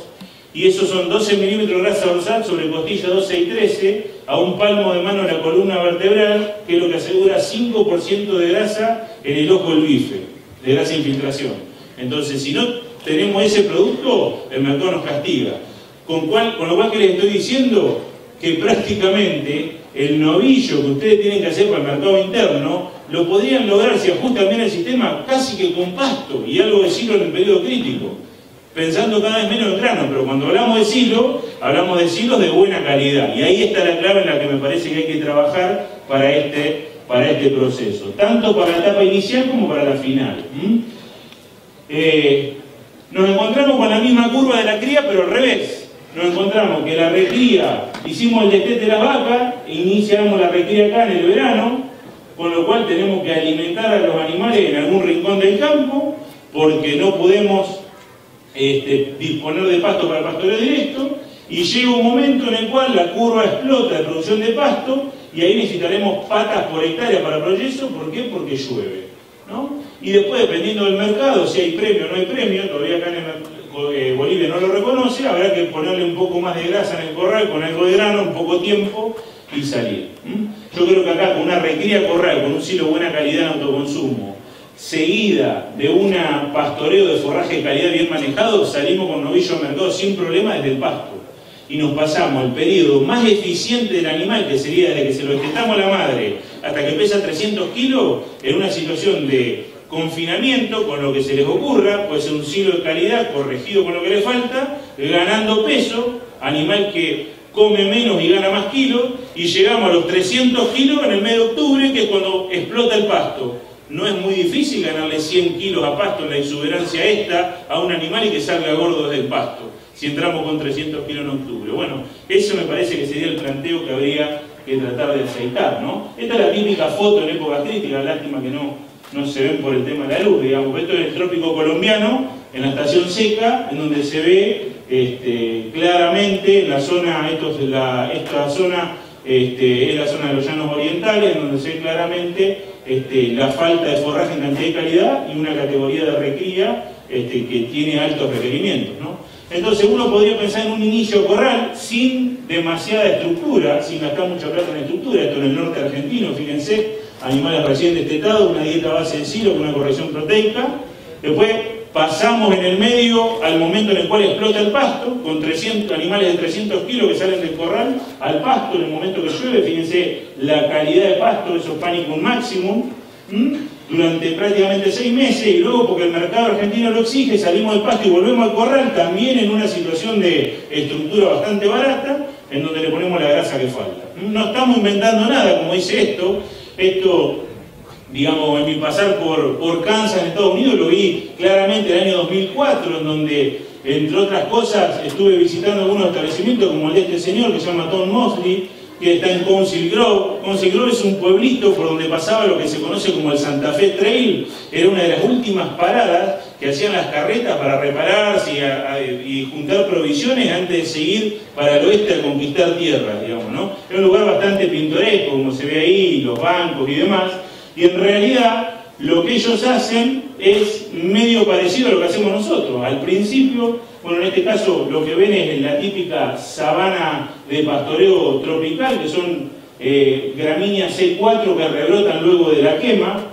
y esos son 12 milímetros de grasa dorsal sobre costilla 12 y 13, a un palmo de mano en la columna vertebral, que es lo que asegura 5% de grasa en el ojo del bife, de grasa de infiltración. Entonces, si no tenemos ese producto, el mercado nos castiga. Con lo cual, ¿qué les estoy diciendo? Que prácticamente el novillo que ustedes tienen que hacer para el mercado interno, lo podrían lograr si ajustan bien el sistema casi que con pasto y algo de silo en el periodo crítico, pensando cada vez menos en grano. Pero cuando hablamos de silo, hablamos de silos de buena calidad, y ahí está la clave en la que me parece que hay que trabajar para este proceso, tanto para la etapa inicial como para la final. Nos encontramos con la misma curva de la cría, pero al revés. Nos encontramos que la recría, hicimos el destete de las vacas, iniciamos la recría acá en el verano, con lo cual tenemos que alimentar a los animales en algún rincón del campo, porque no podemos disponer de pasto para el pastoreo directo, y llega un momento en el cual la curva explota de producción de pasto, y ahí necesitaremos patas por hectárea para proceso. ¿Por qué? Porque llueve, ¿no? Y después, dependiendo del mercado, si hay premio o no hay premio, todavía acá en Bolivia no lo reconoce, habrá que ponerle un poco más de grasa en el corral con algo de grano, un poco tiempo y salir. Yo creo que acá con una recría corral, con un silo de buena calidad en autoconsumo, seguida de un pastoreo de forraje de calidad bien manejado, salimos con novillo al mercado sin problema desde el pasto. Y nos pasamos el periodo más eficiente del animal, que sería desde que se lo destetamos a la madre hasta que pesa 300 kilos, en una situación de confinamiento, con lo que se les ocurra, puede ser un silo de calidad corregido con lo que le falta, ganando peso, animal que come menos y gana más kilos, y llegamos a los 300 kilos en el mes de octubre, que es cuando explota el pasto. no es muy difícil ganarle 100 kilos a pasto en la exuberancia esta a un animal y que salga gordo desde el pasto, si entramos con 300 kilos en octubre. Bueno, eso me parece que sería el planteo que habría que tratar de aceitar, ¿no? Esta es la típica foto en época crítica, lástima que no se ven por el tema de la luz, digamos. Esto es el trópico colombiano, en la estación seca, en donde se ve claramente la zona, esta zona es la zona de los llanos orientales, en donde se ve claramente la falta de forraje en cantidad y calidad y una categoría de recría que tiene altos requerimientos, ¿no? Entonces uno podría pensar en un inicio corral sin demasiada estructura, sin gastar mucha plata en estructura. Esto en el norte argentino, fíjense, animales recién destetados, una dieta base de silo con una corrección proteica. Después pasamos en el medio al momento en el cual explota el pasto, con 300 animales de 300 kilos que salen del corral al pasto en el momento que llueve. Fíjense la calidad de pasto, esos panicum maximum, durante prácticamente 6 meses, y luego, porque el mercado argentino lo exige, salimos del pasto y volvemos al corral, también en una situación de estructura bastante barata, en donde le ponemos la grasa que falta. No estamos inventando nada, como dice esto, digamos, en mi pasar por Kansas, en Estados Unidos, lo vi claramente en el año 2004, en donde, entre otras cosas, estuve visitando algunos establecimientos, como el de este señor, que se llama Tom Mosley, que está en Council Grove. Council Grove es un pueblito por donde pasaba lo que se conoce como el Santa Fe Trail. Era una de las últimas paradas que hacían las carretas para repararse y juntar provisiones antes de seguir para el oeste a conquistar tierras, digamos, ¿no? Era un lugar bastante pintoresco, como se ve ahí, los bancos y demás. Y en realidad lo que ellos hacen es medio parecido a lo que hacemos nosotros. Al principio, bueno, en este caso lo que ven es la típica sabana de pastoreo tropical, que son gramíneas C4 que rebrotan luego de la quema,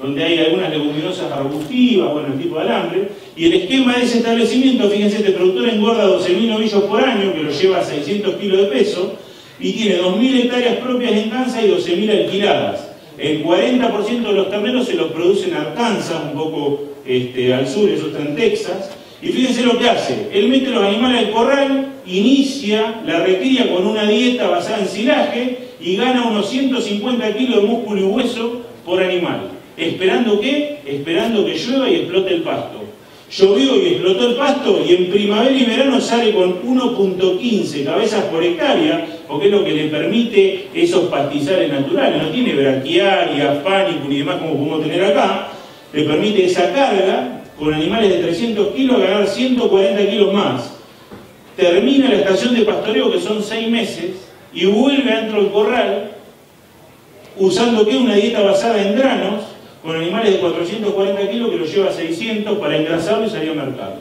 donde hay algunas leguminosas arbustivas, bueno, el tipo de alambre. Y el esquema de ese establecimiento, fíjense, este productor engorda 12.000 novillos por año, que lo lleva a 600 kilos de peso, y tiene 2.000 hectáreas propias en Kansas y 12.000 alquiladas. El 40% de los terneros se los produce en Arkansas, un poco al sur, eso está en Texas. Y fíjense lo que hace. Él mete los animales al corral, inicia la recría con una dieta basada en silaje y gana unos 150 kilos de músculo y hueso por animal. ¿Esperando qué? Esperando que llueva y explote el pasto. Llovió y explotó el pasto, y en primavera y verano sale con 1.15 cabezas por hectárea, porque es lo que le permite esos pastizales naturales. No tiene braquiaria, pánico ni demás como podemos tener acá. Le permite esa carga, con animales de 300 kilos, ganar 140 kilos más. Termina la estación de pastoreo, que son 6 meses, y vuelve adentro del corral, usando ¿qué? Una dieta basada en granos, con animales de 440 kilos que lo lleva a 600 para engrasarlo y salir al mercado.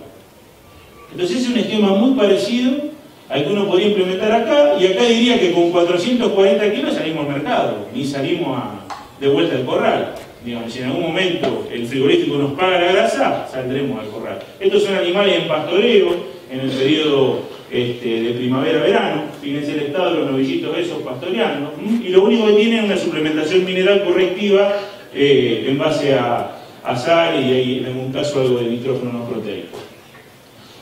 Entonces es un esquema muy parecido al que uno podría implementar acá, y acá diría que con 440 kilos salimos al mercado, ni salimos de vuelta al corral. Digamos, si en algún momento el frigorífico nos paga la grasa, saldremos al corral. Estos son animales en pastoreo, en el periodo de primavera-verano. Fíjense el estado de los novillitos esos pastoreando, y lo único que tienen es una suplementación mineral correctiva en base a sal y en algún caso algo de nitrógeno no proteico.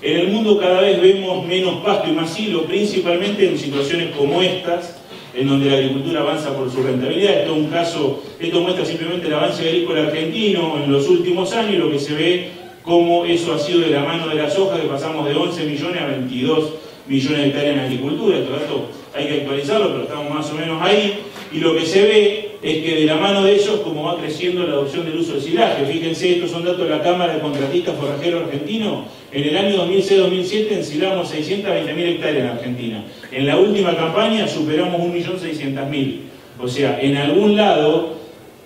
En el mundo cada vez vemos menos pasto y más hilo, principalmente en situaciones como estas, en donde la agricultura avanza por su rentabilidad. Esto es un caso, esto muestra simplemente el avance agrícola argentino en los últimos años, lo que se ve cómo eso ha sido de la mano de la soja, que pasamos de 11 millones a 22 millones de hectáreas en agricultura. Todo esto hay que actualizarlo, pero estamos más o menos ahí, y lo que se ve es que de la mano de ellos como va creciendo la adopción del uso del silaje. Fíjense, estos son datos de la Cámara de Contratistas Forrajeros Argentinos. En el año 2006-2007 ensilamos 620.000 hectáreas en Argentina. En la última campaña superamos 1.600.000. O sea, en algún lado,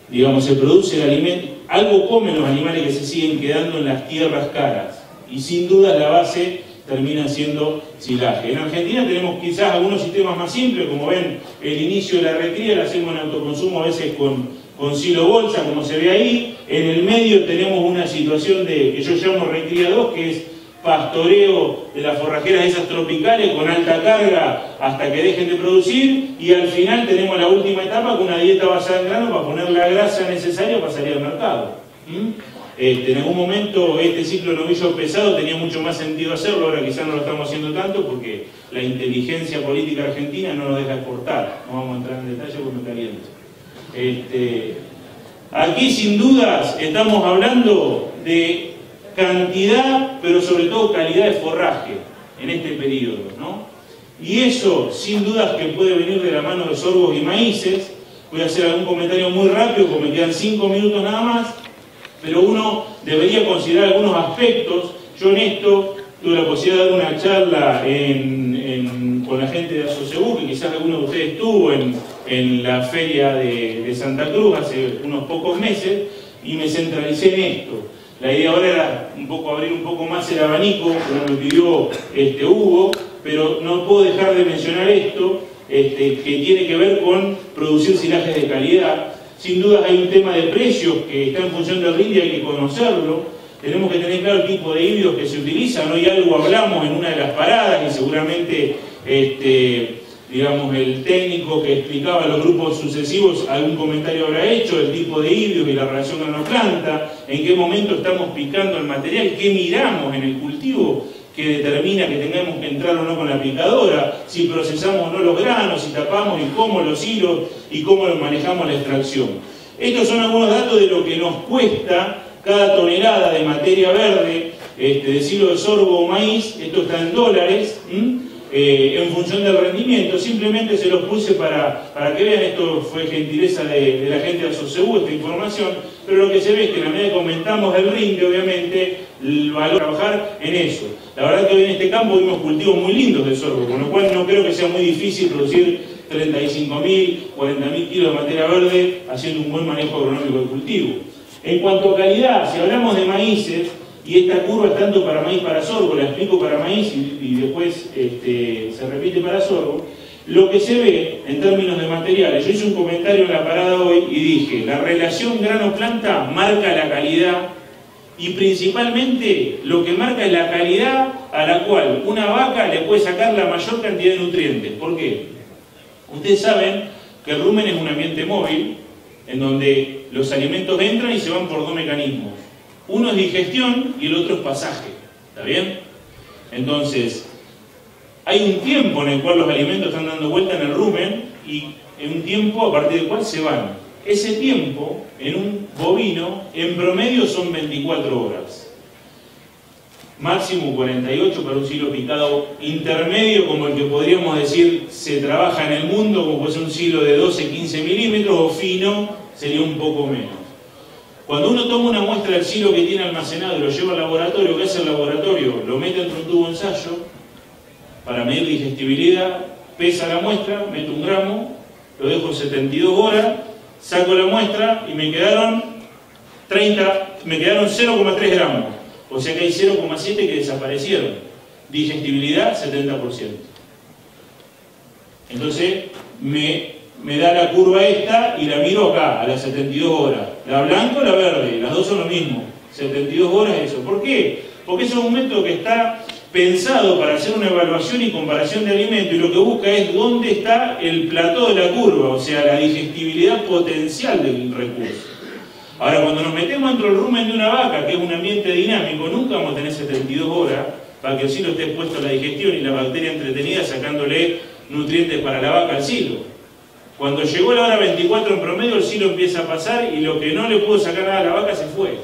digamos, se produce el alimento, algo comen los animales que se siguen quedando en las tierras caras. Y sin duda la base termina siendo silaje. En Argentina tenemos quizás algunos sistemas más simples, como ven, el inicio de la recría lo hacemos en autoconsumo a veces con silo bolsa, como se ve ahí. En el medio tenemos una situación que yo llamo recría 2, que es pastoreo de las forrajeras esas tropicales con alta carga hasta que dejen de producir, y al final tenemos la última etapa con una dieta basada en grano para poner la grasa necesaria para salir al mercado. En algún momento este ciclo de novillo pesado tenía mucho más sentido hacerlo, ahora quizás no lo estamos haciendo tanto porque la inteligencia política argentina no nos deja exportar. No vamos a entrar en detalle porque me caliento. Aquí sin dudas estamos hablando de cantidad, pero sobre todo calidad de forraje en este periodo, ¿no? Y eso sin dudas que puede venir de la mano de sorgos y maíces. Voy a hacer algún comentario muy rápido porque me quedan 5 minutos nada más, pero uno debería considerar algunos aspectos. Yo en esto tuve la posibilidad de dar una charla con la gente de Asosegú, que quizás alguno de ustedes estuvo en la feria de Santa Cruz hace unos pocos meses, y me centralicé en esto. La idea ahora era abrir un poco más el abanico, como me pidió Hugo, pero no puedo dejar de mencionar esto, que tiene que ver con producir silajes de calidad. Sin duda hay un tema de precios que está en función del RIND y hay que conocerlo. Tenemos que tener claro el tipo de híbridos que se utilizan. Hoy algo hablamos en una de las paradas y seguramente digamos, el técnico que explicaba los grupos sucesivos algún comentario habrá hecho, el tipo de híbridos y la relación grano-planta, en qué momento estamos picando el material, qué miramos en el cultivo que determina que tengamos que entrar o no con la picadora, si procesamos o no los granos, si tapamos y cómo los hilos y cómo manejamos la extracción. Estos son algunos datos de lo que nos cuesta cada tonelada de materia verde, de silo de sorgo o maíz. Esto está en dólares, en función del rendimiento. Simplemente se los puse para que vean. Esto fue gentileza de la gente de Asosegú, esta información, pero lo que se ve es que en la medida que aumentamos el rinde, obviamente, el valor a trabajar en eso. La verdad que hoy en este campo vimos cultivos muy lindos de sorgo, con lo cual no creo que sea muy difícil producir 35.000, 40.000 kilos de materia verde haciendo un buen manejo agronómico del cultivo. En cuanto a calidad, si hablamos de maíces, y esta curva es tanto para maíz para sorgo, la explico para maíz y después se repite para sorgo, lo que se ve en términos de materiales, yo hice un comentario en la parada hoy y dije, la relación grano-planta marca la calidad, y principalmente lo que marca es la calidad a la cual una vaca le puede sacar la mayor cantidad de nutrientes. ¿Por qué? Ustedes saben que el rumen es un ambiente móvil en donde los alimentos entran y se van por dos mecanismos. Uno es digestión y el otro es pasaje. ¿Está bien? Entonces, hay un tiempo en el cual los alimentos están dando vuelta en el rumen y en un tiempo a partir del cual se van. Ese tiempo, en un bovino, en promedio son 24 horas. Máximo 48 para un silo picado intermedio, como el que podríamos decir se trabaja en el mundo, como puede ser un silo de 12-15 milímetros, o fino, sería un poco menos. Cuando uno toma una muestra del silo que tiene almacenado y lo lleva al laboratorio, ¿qué hace el laboratorio? Lo mete dentro de un tubo ensayo para medir digestibilidad, pesa la muestra, mete 1 gramo, lo dejo 72 horas, saco la muestra y me quedaron 0,3 gramos. O sea que hay 0,7 que desaparecieron. Digestibilidad, 70%. Entonces, me da la curva esta y la miro acá, a las 72 horas. La blanca o la verde, las dos son lo mismo. 72 horas eso. ¿Por qué? Porque eso es un método que está pensado para hacer una evaluación y comparación de alimentos, y lo que busca es dónde está el plató de la curva, o sea, la digestibilidad potencial del recurso. Ahora, cuando nos metemos dentro del rumen de una vaca, que es un ambiente dinámico, nunca vamos a tener 72 horas para que el silo esté expuesto a la digestión y la bacteria entretenida sacándole nutrientes para la vaca al silo. Cuando llegó la hora 24 en promedio, el silo empieza a pasar y lo que no le pudo sacar nada a la vaca se fue.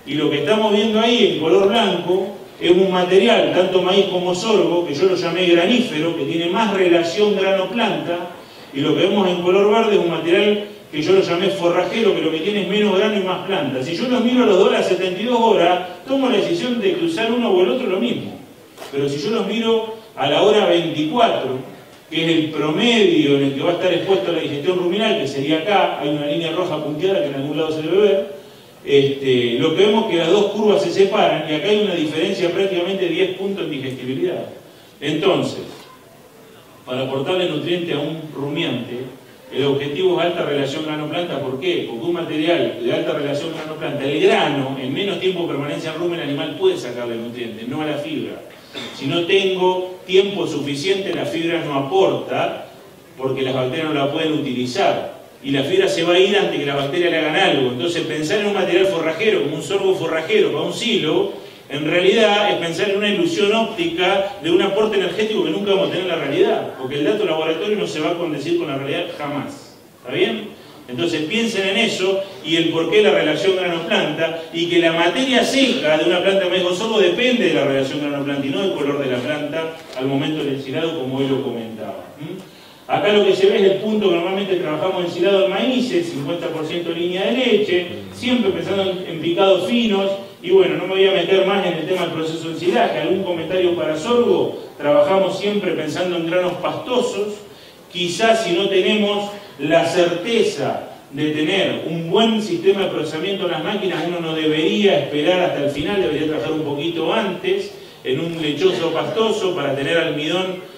Y lo que estamos viendo ahí en color blanco es un material, tanto maíz como sorgo, que yo lo llamé granífero, que tiene más relación grano-planta, y lo que vemos en color verde es un material que yo lo llamé forrajero, que lo que tiene es menos grano y más planta. Si yo los miro a los dos a las 72 horas, tomo la decisión de que usar uno o el otro lo mismo. Pero si yo los miro a la hora 24, que es el promedio en el que va a estar expuesto a la digestión ruminal, que sería acá, hay una línea roja punteada que en algún lado se debe ver, lo que vemos es que las dos curvas se separan y acá hay una diferencia prácticamente de 10 puntos en digestibilidad. Entonces, para aportarle nutriente a un rumiante, el objetivo es alta relación grano-planta. ¿Por qué? Porque un material de alta relación grano-planta, el grano, en menos tiempo de permanencia en rumen animal puede sacarle nutrientes, no a la fibra. Si no tengo tiempo suficiente, la fibra no aporta, porque las bacterias no la pueden utilizar. Y la fibra se va a ir antes que la bacteria le hagan algo. Entonces, pensar en un material forrajero, como un sorgo forrajero para un silo, en realidad es pensar en una ilusión óptica de un aporte energético que nunca vamos a tener en la realidad, porque el dato laboratorio no se va a condecir con la realidad jamás. ¿Está bien? Entonces piensen en eso y el porqué de la relación grano-planta, y que la materia seca de una planta de maíz con sorgo depende de la relación grano-planta y no del color de la planta al momento del ensilado, como él lo comentaba. Acá lo que se ve es el punto que normalmente trabajamos en ensilado de maíces, 50% línea de leche, siempre pensando en picados finos. Y bueno, no me voy a meter más en el tema del proceso de ensilaje. ¿Algún comentario para sorgo? Trabajamos siempre pensando en granos pastosos. Quizás si no tenemos la certeza de tener un buen sistema de procesamiento en las máquinas, uno no debería esperar hasta el final, debería trabajar un poquito antes en un lechoso pastoso para tener almidón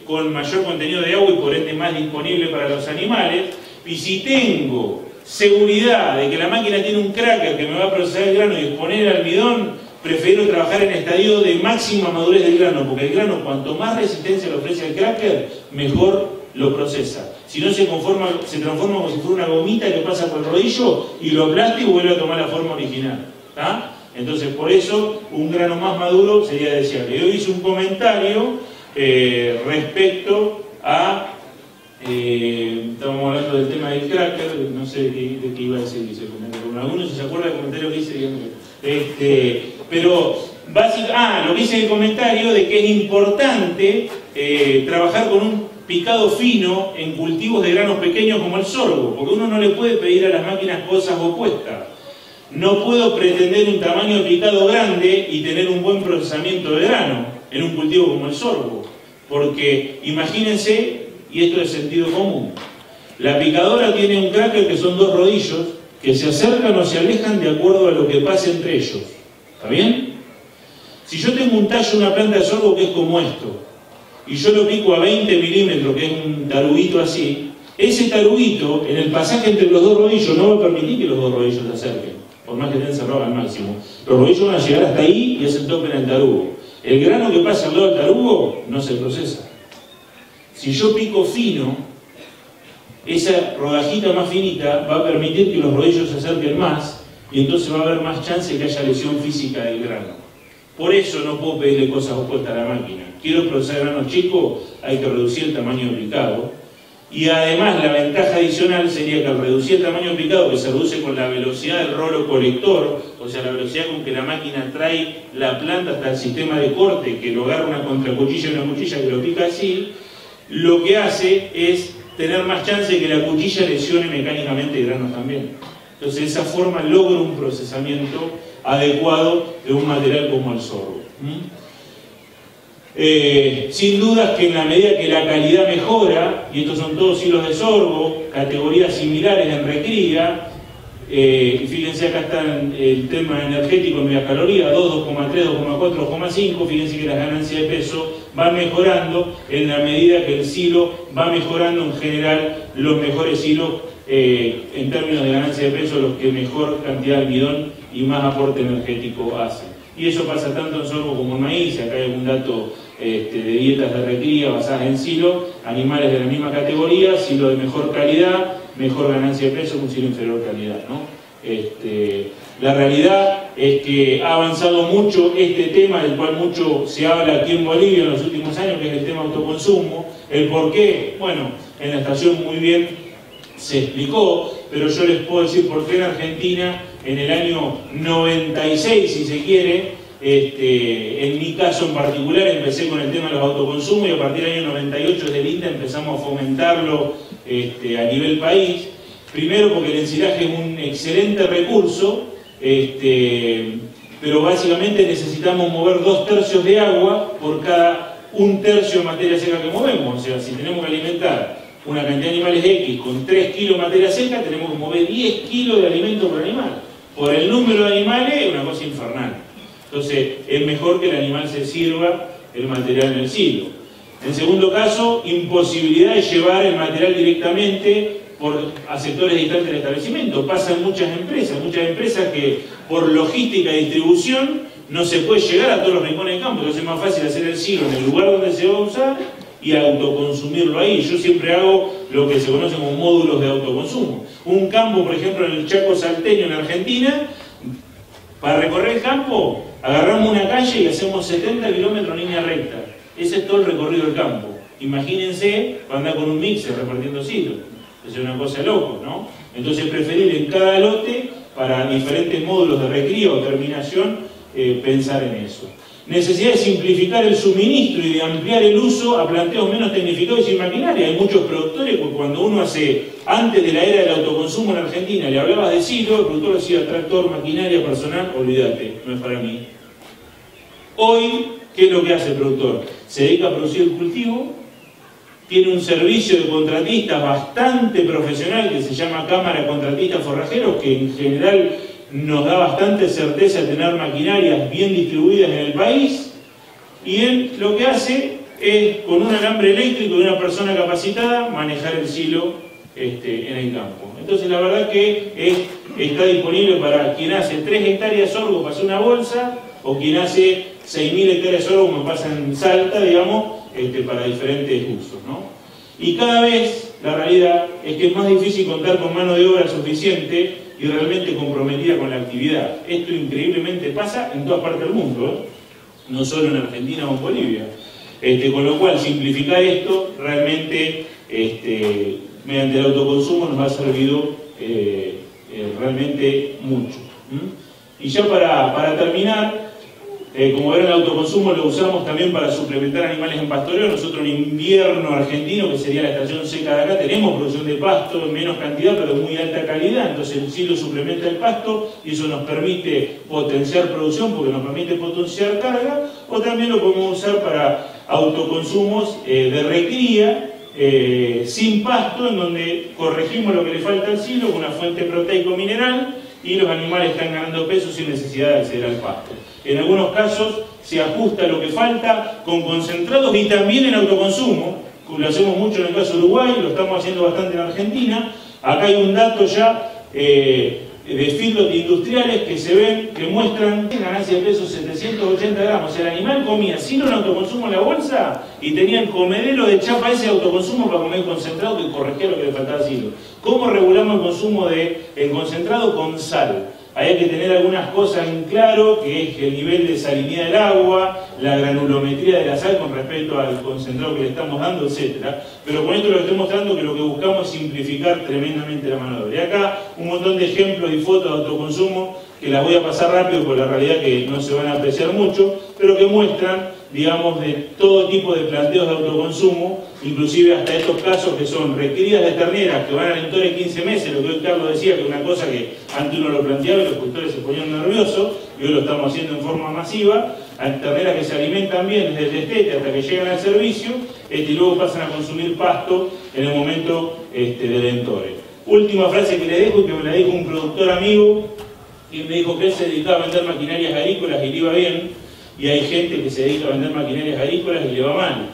con mayor contenido de agua y por ende más disponible para los animales. Y si tengo seguridad de que la máquina tiene un cracker que me va a procesar el grano y exponer el almidón, prefiero trabajar en estadio de máxima madurez del grano, porque el grano, cuanto más resistencia le ofrece el cracker, mejor lo procesa. Si no, se transforma como si fuera una gomita que pasa por el rodillo y lo aplasta y vuelve a tomar la forma original. ¿Tá? Entonces, por eso, un grano más maduro sería deseable. Yo hice un comentario respecto a estábamos hablando del tema del cracker, no sé de qué iba a decir ese comentario. Algunos, si se acuerda del comentario que hice, díganme. Pero lo que hice en el comentario de que es importante trabajar con un picado fino en cultivos de granos pequeños como el sorgo, porque uno no le puede pedir a las máquinas cosas opuestas. No puedo pretender un tamaño de picado grande y tener un buen procesamiento de grano en un cultivo como el sorgo, porque imagínense, y esto es sentido común, la picadora tiene un cracker que son dos rodillos que se acercan o se alejan de acuerdo a lo que pase entre ellos. ¿Está bien? Si yo tengo un tallo de una planta de sorgo que es como esto, y yo lo pico a 20 milímetros, que es un taruguito así, ese taruguito, en el pasaje entre los dos rodillos, no va a permitir que los dos rodillos se acerquen, por más que estén cerrados al máximo. Los rodillos van a llegar hasta ahí y es el tope en el tarugo. El grano que pasa al lado del tarugo no se procesa. Si yo pico fino, esa rodajita más finita va a permitir que los rodillos se acerquen más y entonces va a haber más chance de que haya lesión física del grano. Por eso no puedo pedirle cosas opuestas a la máquina. Quiero procesar granos chicos, hay que reducir el tamaño de picado. Y además la ventaja adicional sería que al reducir el tamaño de picado, que se reduce con la velocidad del rolo colector, o sea, la velocidad con que la máquina trae la planta hasta el sistema de corte, que lo agarra una contracuchilla y una cuchilla que lo pica así, lo que hace es tener más chance de que la cuchilla lesione mecánicamente granos también. Entonces, de esa forma logro un procesamiento adecuado de un material como el sorgo. Sin dudas que en la medida que la calidad mejora, y estos son todos hilos de sorgo, categorías similares en recría, y fíjense acá está el tema energético en megacalorías, 2, 2,3, 2,4, 2,5, fíjense que las ganancias de peso van mejorando en la medida que el silo va mejorando en general. Los mejores hilos en términos de ganancia de peso, los que mejor cantidad de almidón y más aporte energético hacen. Y eso pasa tanto en sorgo como en maíz. Acá hay un dato de dietas de recría basadas en silo, animales de la misma categoría, silo de mejor calidad, mejor ganancia de peso, un silo inferior calidad, ¿no? La realidad es que ha avanzado mucho este tema, del cual mucho se habla aquí en Bolivia en los últimos años, que es el tema autoconsumo. El por qué, bueno, en la estación muy bien se explicó, pero yo les puedo decir por qué en Argentina, en el año 96, si se quiere, en mi caso en particular, empecé con el tema de los autoconsumos y a partir del año 98 desde el INTA empezamos a fomentarlo a nivel país. Primero porque el ensilaje es un excelente recurso, pero básicamente necesitamos mover 2/3 de agua por cada 1/3 de materia seca que movemos. O sea, si tenemos que alimentar una cantidad de animales X con 3 kilos de materia seca, tenemos que mover 10 kilos de alimento por animal. Por el número de animales es una cosa infernal. Entonces, es mejor que el animal se sirva el material en el silo. En segundo caso, imposibilidad de llevar el material directamente a sectores distantes del establecimiento. Pasa en muchas empresas que por logística y distribución no se puede llegar a todos los rincones del campo. Entonces es más fácil hacer el silo en el lugar donde se va a usar y autoconsumirlo ahí. Yo siempre hago lo que se conoce como módulos de autoconsumo. Un campo, por ejemplo, en el Chaco Salteño, en Argentina, para recorrer el campo, agarramos una calle y hacemos 70 kilómetros en línea recta. Ese es todo el recorrido del campo. Imagínense andar con un mixer repartiendo silos. Es una cosa de loco, ¿no? Entonces es preferible en cada lote, para diferentes módulos de recría o terminación, pensar en eso. Necesidad de simplificar el suministro y de ampliar el uso a planteos menos tecnificados y sin maquinaria. Hay muchos productores, porque cuando uno antes de la era del autoconsumo en Argentina, le hablabas de silo, el productor decía tractor, maquinaria, personal, olvídate, no es para mí. Hoy, ¿qué es lo que hace el productor? Se dedica a producir el cultivo, tiene un servicio de contratistas bastante profesional que se llama Cámara de Contratistas Forrajeros, que en general nos da bastante certeza de tener maquinarias bien distribuidas en el país, y él lo que hace es, con un alambre eléctrico y una persona capacitada, manejar el silo en el campo. Entonces la verdad que está disponible para quien hace 3 hectáreas de sorgo para hacer una bolsa, o quien hace 6.000 hectáreas de sorgo como pasa en Salta, digamos, para diferentes usos, ¿no? Y cada vez la realidad es que es más difícil contar con mano de obra suficiente y realmente comprometida con la actividad. Esto increíblemente pasa en todas partes del mundo, no solo en Argentina o en Bolivia. Con lo cual, simplificar esto realmente, mediante el autoconsumo, nos ha servido realmente mucho. Y ya para terminar, como verán, el autoconsumo lo usamos también para suplementar animales en pastoreo. Nosotros en invierno argentino, que sería la estación seca de acá, tenemos producción de pasto en menos cantidad pero de muy alta calidad, entonces el silo suplementa el pasto y eso nos permite potenciar producción porque nos permite potenciar carga, o también lo podemos usar para autoconsumos de recría sin pasto, en donde corregimos lo que le falta al silo con una fuente proteico-mineral y los animales están ganando peso sin necesidad de acceder al pasto. En algunos casos se ajusta lo que falta con concentrados y también en autoconsumo, lo hacemos mucho en el caso de Uruguay, lo estamos haciendo bastante en Argentina. Acá hay un dato ya de feedlot industriales que se ven, que muestran ganancia de peso 780 gramos. El animal comía sin un autoconsumo en la bolsa y tenía el comedero de chapa ese autoconsumo para comer concentrado que corregía lo que le faltaba al silo. ¿Cómo regulamos el consumo del concentrado? Con sal. Hay que tener algunas cosas en claro, que es el nivel de salinidad del agua, la granulometría de la sal con respecto al concentrado que le estamos dando, etc. Pero con esto lo que estoy mostrando que lo que buscamos es simplificar tremendamente la mano de obra. Y acá un montón de ejemplos y fotos de autoconsumo que las voy a pasar rápido por la realidad que no se van a apreciar mucho, pero que muestran, digamos, de todo tipo de planteos de autoconsumo, inclusive hasta estos casos que son recrías de terneras que van a alentar en 15 meses, lo que hoy Carlos decía, que es una cosa que antes uno lo planteaba y los cultores se ponían nerviosos, y hoy lo estamos haciendo en forma masiva, hay terneras que se alimentan bien desde el destete hasta que llegan al servicio, y luego pasan a consumir pasto en el momento del entore. Última frase que le dejo, y que me la dijo un productor amigo, y me dijo que él se dedicaba a vender maquinarias agrícolas y le iba bien, y hay gente que se dedica a vender maquinarias agrícolas y le va mal.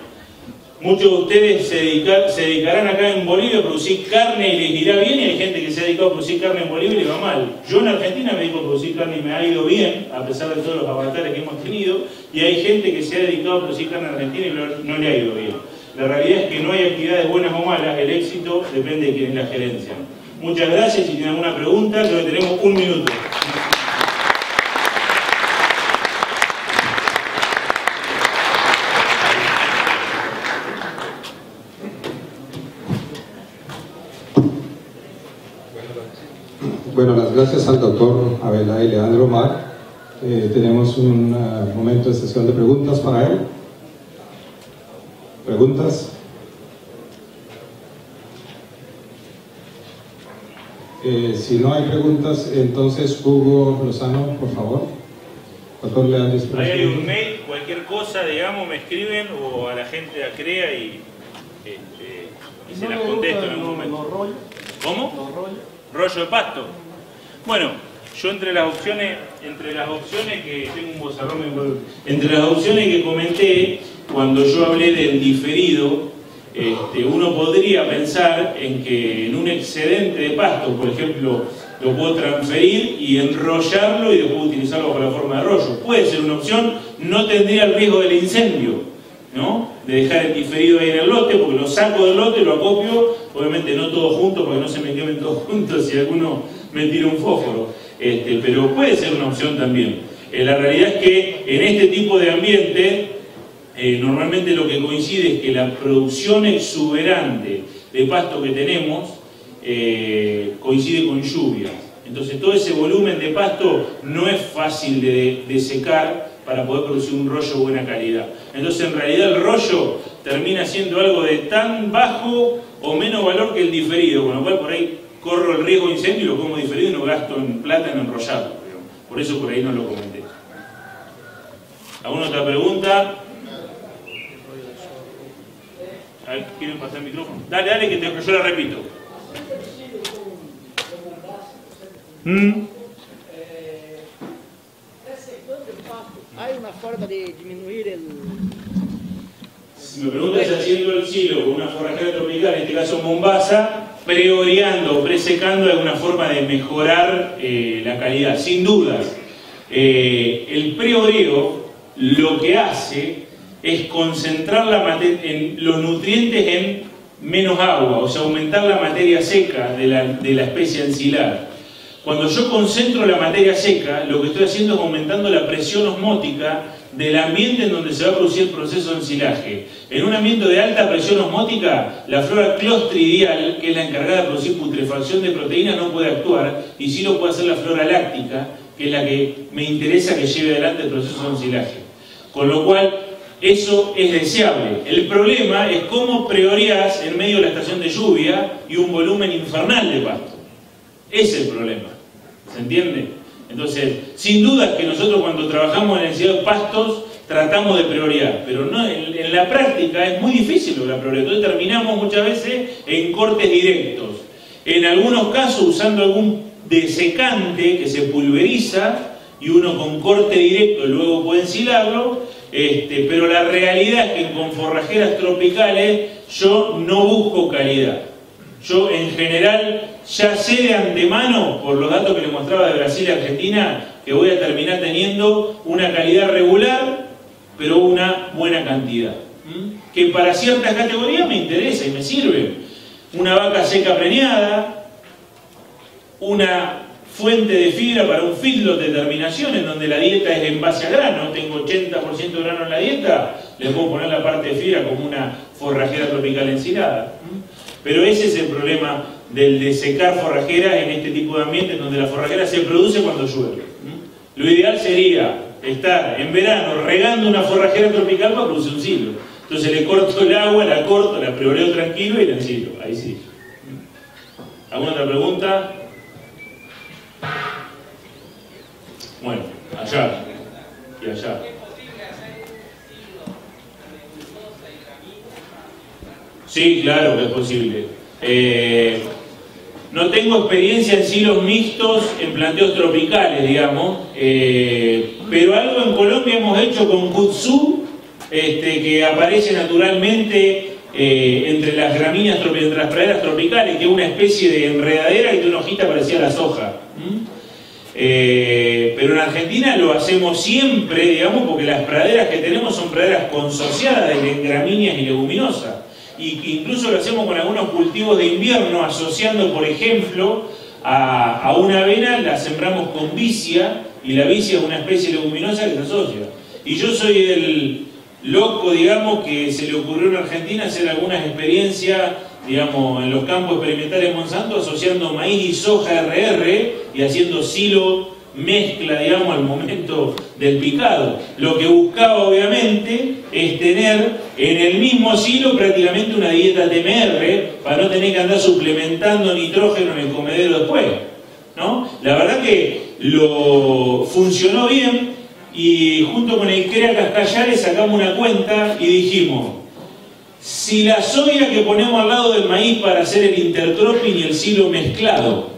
Muchos de ustedes se dedicarán acá en Bolivia a producir carne y les irá bien, y hay gente que se ha dedicado a producir carne en Bolivia y le va mal. Yo en Argentina me dedico a producir carne y me ha ido bien, a pesar de todos los avatares que hemos tenido, y hay gente que se ha dedicado a producir carne en Argentina y no le ha ido bien. La realidad es que no hay actividades buenas o malas, el éxito depende de quien la gerencia. Muchas gracias. Si tienen alguna pregunta, creo que tenemos un minuto.
Bueno, las gracias al doctor Abelardi Leandro Omar. Tenemos un momento de sesión de preguntas para él. ¿Preguntas? Si no hay preguntas, entonces Hugo Lozano, por favor. Doctor Leandro.
Ahí hay un mail, cualquier cosa, digamos, me escriben o a la gente de ACREA y se las contesto en algún momento. ¿Cómo? Rollo de pasto. Bueno, yo entre las opciones que tengo un bozarrón, entre las opciones que comenté cuando yo hablé del diferido, uno podría pensar en que en un excedente de pasto, por ejemplo, lo puedo transferir y enrollarlo y después utilizarlo para la forma de rollo. Puede ser una opción, no tendría el riesgo del incendio, ¿no? De dejar el diferido ahí en el lote, porque lo saco del lote, lo acopio, obviamente no todo junto, porque no se me quemen todos juntos si alguno me tira un fósforo, pero puede ser una opción también. La realidad es que en este tipo de ambiente, normalmente lo que coincide es que la producción exuberante de pasto que tenemos coincide con lluvia. Entonces todo ese volumen de pasto no es fácil de secar para poder producir un rollo de buena calidad. Entonces en realidad el rollo termina siendo algo de tan bajo o menos valor que el diferido, con lo cual por ahí corro el riesgo de incendio y lo como diferido y no gasto en plata en enrollarlo. Por eso por ahí no lo comenté. ¿Alguna otra pregunta? A ver, ¿quieren pasar el micrófono? Dale, dale, que yo la repito.
¿Hay una forma de disminuir el...?
Si me preguntas haciendo el silo con una forrajera tropical, en este caso Mombasa, preoreando, presecando, es una forma de mejorar la calidad, sin dudas. El preoreo lo que hace es concentrar los nutrientes en menos agua, o sea, aumentar la materia seca de la especie ensilar. Cuando yo concentro la materia seca, lo que estoy haciendo es aumentando la presión osmótica del ambiente en donde se va a producir el proceso de ensilaje. En un ambiente de alta presión osmótica, la flora clostridial, que es la encargada de producir putrefacción de proteínas, no puede actuar, y sí lo puede hacer la flora láctica, que es la que me interesa que lleve adelante el proceso de ensilaje. Con lo cual, eso es deseable. El problema es cómo preoreás en medio de la estación de lluvia y un volumen infernal de pasto. Ese es el problema. ¿Se entiende? Entonces, sin duda que nosotros cuando trabajamos en el encillado de pastos tratamos de preorear, pero no, en la práctica es muy difícil lograr preorear. Entonces terminamos muchas veces en cortes directos. En algunos casos usando algún desecante que se pulveriza y uno con corte directo luego puede ensilarlo, pero la realidad es que con forrajeras tropicales yo no busco calidad. Yo en general ya sé de antemano, por los datos que les mostraba de Brasil y Argentina, que voy a terminar teniendo una calidad regular, pero una buena cantidad. Que para ciertas categorías me interesa y me sirve. Una vaca seca preñada, una fuente de fibra para un feedlot de terminación, en donde la dieta es en base a grano, tengo 80% de grano en la dieta, le puedo poner la parte de fibra como una forrajera tropical ensilada. Pero ese es el problema del desecar forrajeras en este tipo de ambientes donde la forrajera se produce cuando llueve. Lo ideal sería estar en verano regando una forrajera tropical para producir un silo. Entonces le corto el agua, la corto, la preoreo tranquilo y la ensilo. Ahí sí. ¿Alguna otra pregunta? Bueno, allá y allá. Sí, claro que es posible. No tengo experiencia en silos mixtos, en planteos tropicales, digamos, pero algo en Colombia hemos hecho con kudzu, que aparece naturalmente entre las gramíneas, entre las praderas tropicales, que es una especie de enredadera que tiene una hojita parecida a la soja. Pero en Argentina lo hacemos siempre, digamos, porque las praderas que tenemos son praderas consociadas de gramíneas y leguminosas. Y incluso lo hacemos con algunos cultivos de invierno, asociando, por ejemplo, a una avena, la sembramos con vicia, y la vicia es una especie leguminosa que se asocia. Y yo soy el loco, digamos, que se le ocurrió en Argentina hacer algunas experiencias, digamos, en los campos experimentales de Monsanto, asociando maíz y soja RR y haciendo silo mezcla, digamos, al momento del picado. Lo que buscaba, obviamente, es tener en el mismo silo prácticamente una dieta TMR para no tener que andar suplementando nitrógeno en el comedero después, ¿no? La verdad que funcionó bien y junto con el CREA Cascallares sacamos una cuenta y dijimos: si la soya que ponemos al lado del maíz para hacer el intercropping y el silo mezclado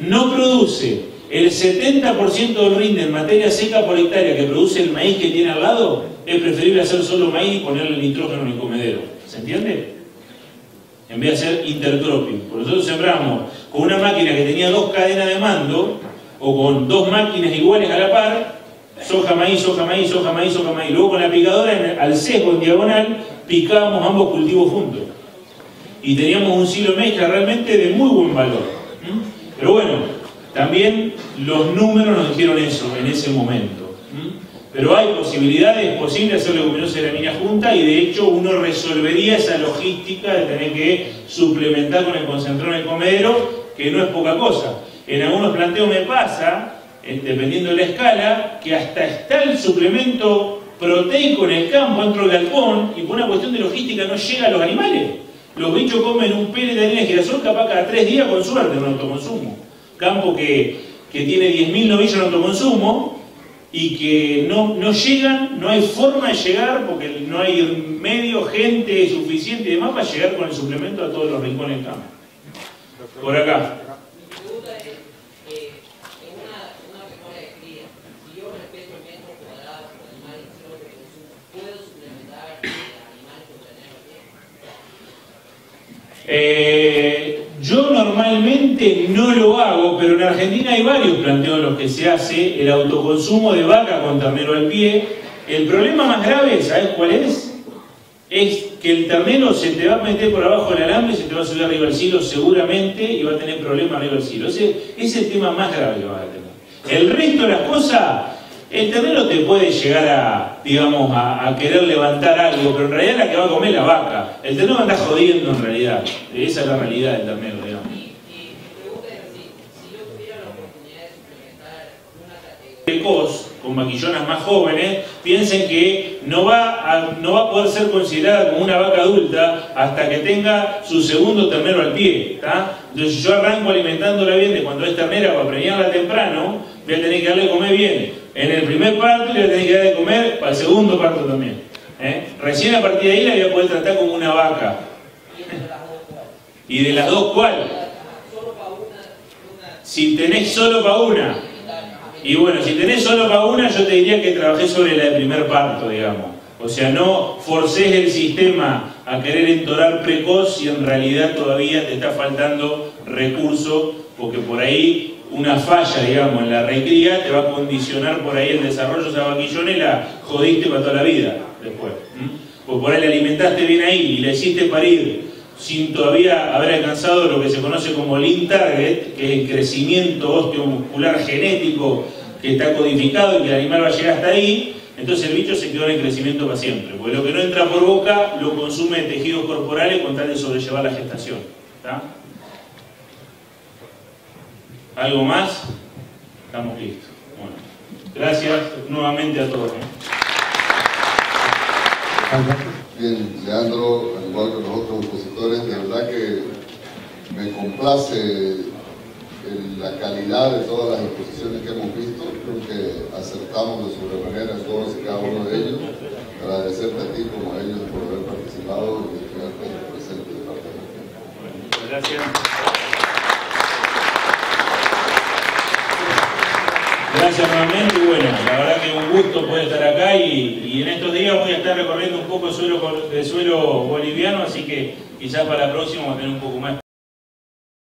no produce el 70% del rinde en materia seca por hectárea que produce el maíz que tiene al lado, es preferible hacer solo maíz y ponerle nitrógeno en el comedero. ¿Se entiende? En vez de hacer intercropping. Por nosotros sembramos con una máquina que tenía 2 cadenas de mando, o con 2 máquinas iguales a la par, soja, maíz, soja, maíz, soja, maíz, soja, maíz. Luego con la picadora, al sesgo en diagonal, picábamos ambos cultivos juntos. Y teníamos un silo mezcla realmente de muy buen valor. Pero bueno, también los números nos dijeron eso en ese momento. Pero hay posibilidades, es posible hacer leguminosas de gramínea junta y de hecho uno resolvería esa logística de tener que suplementar con el concentrado en el comedero, que no es poca cosa. En algunos planteos me pasa, dependiendo de la escala, que hasta está el suplemento proteico en el campo, dentro del galpón, y por una cuestión de logística no llega a los animales. Los bichos comen un pellet de harina de girasol capaz cada 3 días con suerte en autoconsumo. Campo que tiene 10.000 novillos en autoconsumo y que no llegan, no hay forma de llegar porque no hay medio, gente suficiente y demás para llegar con el suplemento a todos los rincones del campo. Por acá. Yo normalmente no lo hago, pero en Argentina hay varios planteos en los que se hace el autoconsumo de vaca con ternero al pie. El problema más grave, ¿sabes cuál es? Es que el ternero se te va a meter por abajo del alambre y se te va a subir arriba del silo seguramente y va a tener problemas arriba del silo. Ese es el tema más grave que vas a tener. El resto de las cosas, el ternero te puede llegar a, digamos, a querer levantar algo, pero en realidad la que va a comer es la vaca. El ternero anda jodiendo en realidad. Esa es la realidad del ternero, digamos.
Mi pregunta es así, si yo tuviera la oportunidad de suplementar una categoría
precoz, con maquillonas más jóvenes, piensen que no va a poder ser considerada como una vaca adulta hasta que tenga su segundo ternero al pie, ¿tá? Entonces yo arranco alimentándola bien de cuando es ternera para preñarla temprano, voy a tener que darle de comer bien en el primer parto y le voy a tener que dar de comer para el segundo parto también. Recién a partir de ahí la voy a poder tratar como una vaca. ¿Y de las dos cuál? Si tenés solo para una. Y bueno, si tenés solo para una, yo te diría que trabajé sobre la de primer parto, digamos. O sea, no forcés el sistema a querer entorar precoz si en realidad todavía te está faltando recurso, porque por ahí una falla, digamos, en la recría te va a condicionar por ahí el desarrollo de esa vaquillona y la jodiste para toda la vida después. Pues por ahí la alimentaste bien ahí y la hiciste parir sin todavía haber alcanzado lo que se conoce como lean target, que es el crecimiento osteomuscular genético que está codificado y que el animal va a llegar hasta ahí, entonces el bicho se quedó en el crecimiento para siempre, porque lo que no entra por boca lo consume en tejidos corporales con tal de sobrellevar la gestación. ¿Está? ¿Algo más? Estamos listos. Bueno, gracias nuevamente a todos.
Bien, Leandro, al igual que los otros opositores, de verdad que me complace la calidad de todas las exposiciones que hemos visto. Creo que acertamos de sobremanera en todos y cada uno de ellos. Agradecerte a ti como a ellos por haber participado y quedarte presente de parte de la gente.
Bueno, muchas gracias. Gracias nuevamente y bueno, la verdad que un gusto poder estar acá y en estos días voy a estar recorriendo un poco el suelo boliviano, así que quizás para la próxima vamos a tener un poco más.